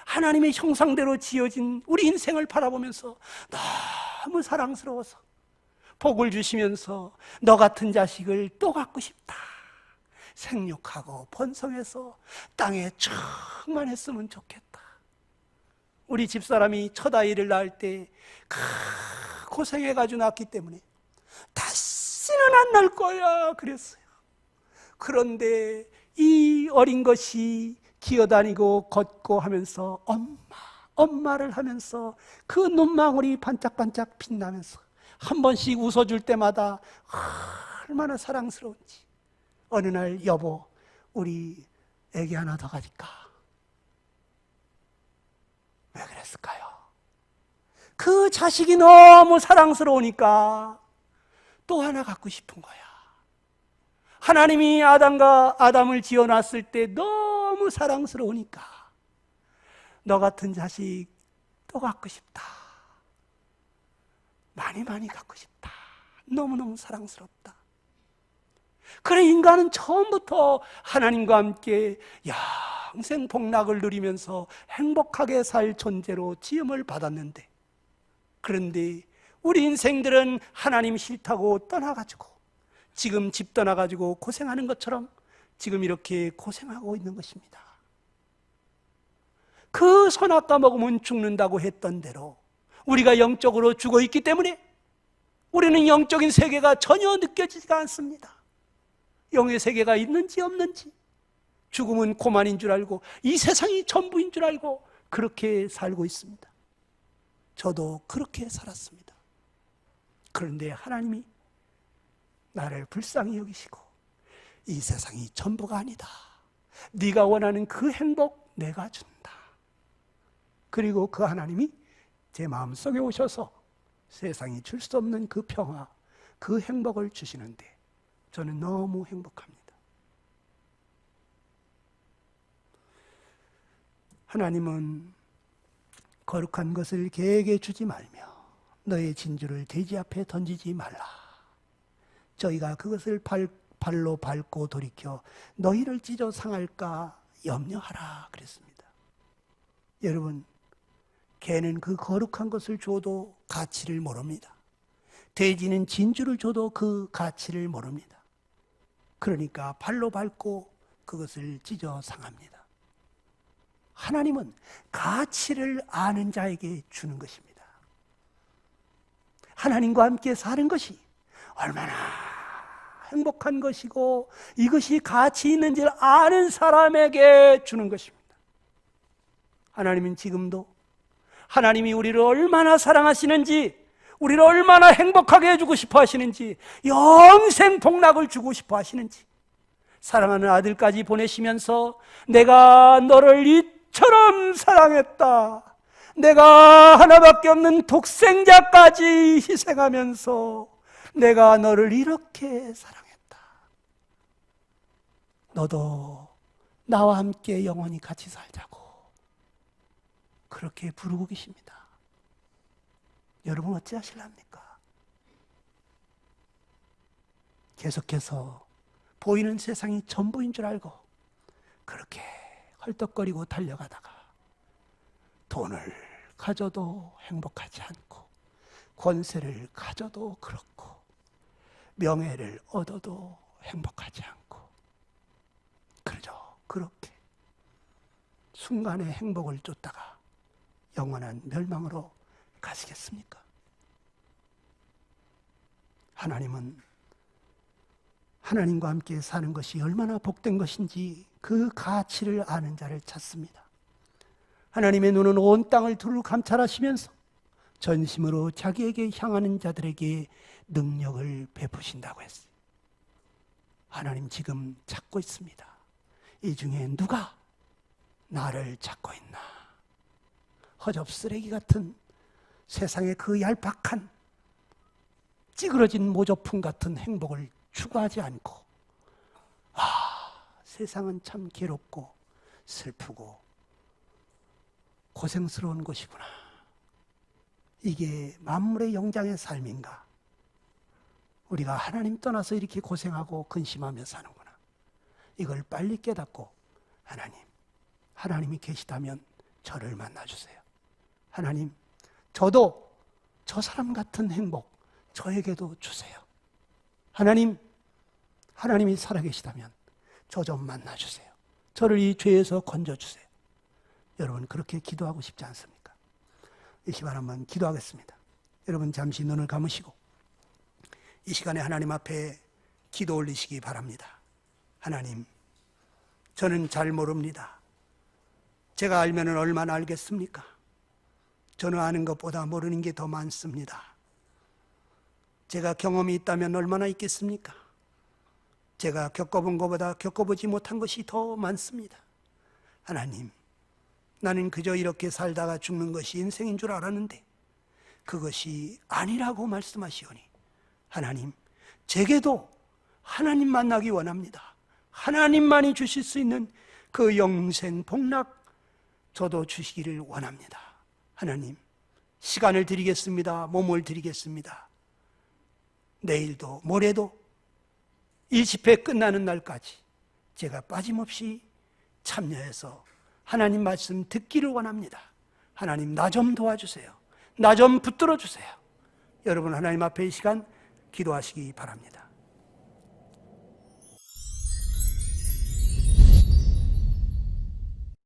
하나님의 형상대로 지어진 우리 인생을 바라보면서 너무 사랑스러워서 복을 주시면서 너 같은 자식을 또 갖고 싶다. 생육하고 번성해서 땅에 충만했으면 좋겠다. 우리 집사람이 첫 아이를 낳을 때 고생해가지고 낳았기 때문에 다시는 안 낳을 거야 그랬어요. 그런데 이 어린 것이 기어다니고 걷고 하면서 엄마를 하면서 그 눈망울이 반짝반짝 빛나면서 한 번씩 웃어줄 때마다 얼마나 사랑스러운지. 어느 날 여보, 우리 애기 하나 더 가질까? 왜 그랬을까요? 그 자식이 너무 사랑스러우니까 또 하나 갖고 싶은 거야. 하나님이 아담을 지어놨을 때 너무 사랑스러우니까 너 같은 자식 또 갖고 싶다. 많이 갖고 싶다. 너무너무 사랑스럽다. 그래, 인간은 처음부터 하나님과 함께 영생 복락을 누리면서 행복하게 살 존재로 지음을 받았는데, 그런데 우리 인생들은 하나님 싫다고 떠나가지고 지금 집 떠나가지고 고생하는 것처럼 지금 이렇게 고생하고 있는 것입니다. 그 선악과 먹으면 죽는다고 했던 대로 우리가 영적으로 죽어 있기 때문에 우리는 영적인 세계가 전혀 느껴지지가 않습니다. 영의 세계가 있는지 없는지, 죽음은 고만인 줄 알고 이 세상이 전부인 줄 알고 그렇게 살고 있습니다. 저도 그렇게 살았습니다. 그런데 하나님이 나를 불쌍히 여기시고 이 세상이 전부가 아니다. 네가 원하는 그 행복 내가 준다. 그리고 그 하나님이 제 마음속에 오셔서 세상이 줄 수 없는 그 평화, 그 행복을 주시는데 저는 너무 행복합니다. 하나님은 거룩한 것을 개에게 주지 말며 너의 진주를 돼지 앞에 던지지 말라. 저희가 그것을 발로 밟고 돌이켜 너희를 찢어 상할까 염려하라 그랬습니다. 여러분, 개는 그 거룩한 것을 줘도 가치를 모릅니다. 돼지는 진주를 줘도 그 가치를 모릅니다. 그러니까 발로 밟고 그것을 찢어 상합니다. 하나님은 가치를 아는 자에게 주는 것입니다. 하나님과 함께 사는 것이 얼마나 행복한 것이고 이것이 가치 있는지를 아는 사람에게 주는 것입니다. 하나님은 지금도 하나님이 우리를 얼마나 사랑하시는지, 우리를 얼마나 행복하게 해주고 싶어 하시는지, 영생 복락을 주고 싶어 하시는지, 사랑하는 아들까지 보내시면서 내가 너를 이처럼 사랑했다, 내가 하나밖에 없는 독생자까지 희생하면서 내가 너를 이렇게 사랑했다. 너도 나와 함께 영원히 같이 살자고 그렇게 부르고 계십니다. 여러분 어찌하실랍니까? 계속해서 보이는 세상이 전부인 줄 알고 그렇게 헐떡거리고 달려가다가 돈을 가져도 행복하지 않고 권세를 가져도 그렇고 명예를 얻어도 행복하지 않고 그러죠. 그렇게 순간의 행복을 쫓다가 영원한 멸망으로 가시겠습니까? 하나님은 하나님과 함께 사는 것이 얼마나 복된 것인지 그 가치를 아는 자를 찾습니다. 하나님의 눈은 온 땅을 두루 감찰하시면서 전심으로 자기에게 향하는 자들에게 능력을 베푸신다고 했어요. 하나님 지금 찾고 있습니다. 이 중에 누가 나를 찾고 있나? 허접 쓰레기 같은 세상의 그 얄팍한 찌그러진 모조품 같은 행복을 추구하지 않고 세상은 참 괴롭고 슬프고 고생스러운 곳이구나. 이게 만물의 영장의 삶인가? 우리가 하나님 떠나서 이렇게 고생하고 근심하며 사는구나. 이걸 빨리 깨닫고 하나님이 계시다면 저를 만나주세요. 하나님, 저도 저 사람 같은 행복 저에게도 주세요. 하나님이 살아계시다면 저 좀 만나주세요. 저를 이 죄에서 건져주세요. 여러분 그렇게 기도하고 싶지 않습니까? 이 시간 한번 기도하겠습니다. 여러분 잠시 눈을 감으시고 이 시간에 하나님 앞에 기도 올리시기 바랍니다. 하나님, 저는 잘 모릅니다. 제가 알면 얼마나 알겠습니까? 저는 아는 것보다 모르는 게 더 많습니다. 제가 경험이 있다면 얼마나 있겠습니까? 제가 겪어본 것보다 겪어보지 못한 것이 더 많습니다. 하나님, 나는 그저 이렇게 살다가 죽는 것이 인생인 줄 알았는데 그것이 아니라고 말씀하시오니 하나님, 제게도 하나님 만나기 원합니다. 하나님만이 주실 수 있는 그 영생 복락 저도 주시기를 원합니다. 하나님, 시간을 드리겠습니다. 몸을 드리겠습니다. 내일도 모레도 이 집회 끝나는 날까지 제가 빠짐없이 참여해서 하나님 말씀 듣기를 원합니다. 하나님, 나 좀 도와주세요. 나 좀 붙들어 주세요. 여러분 하나님 앞에 이 시간 기도하시기 바랍니다.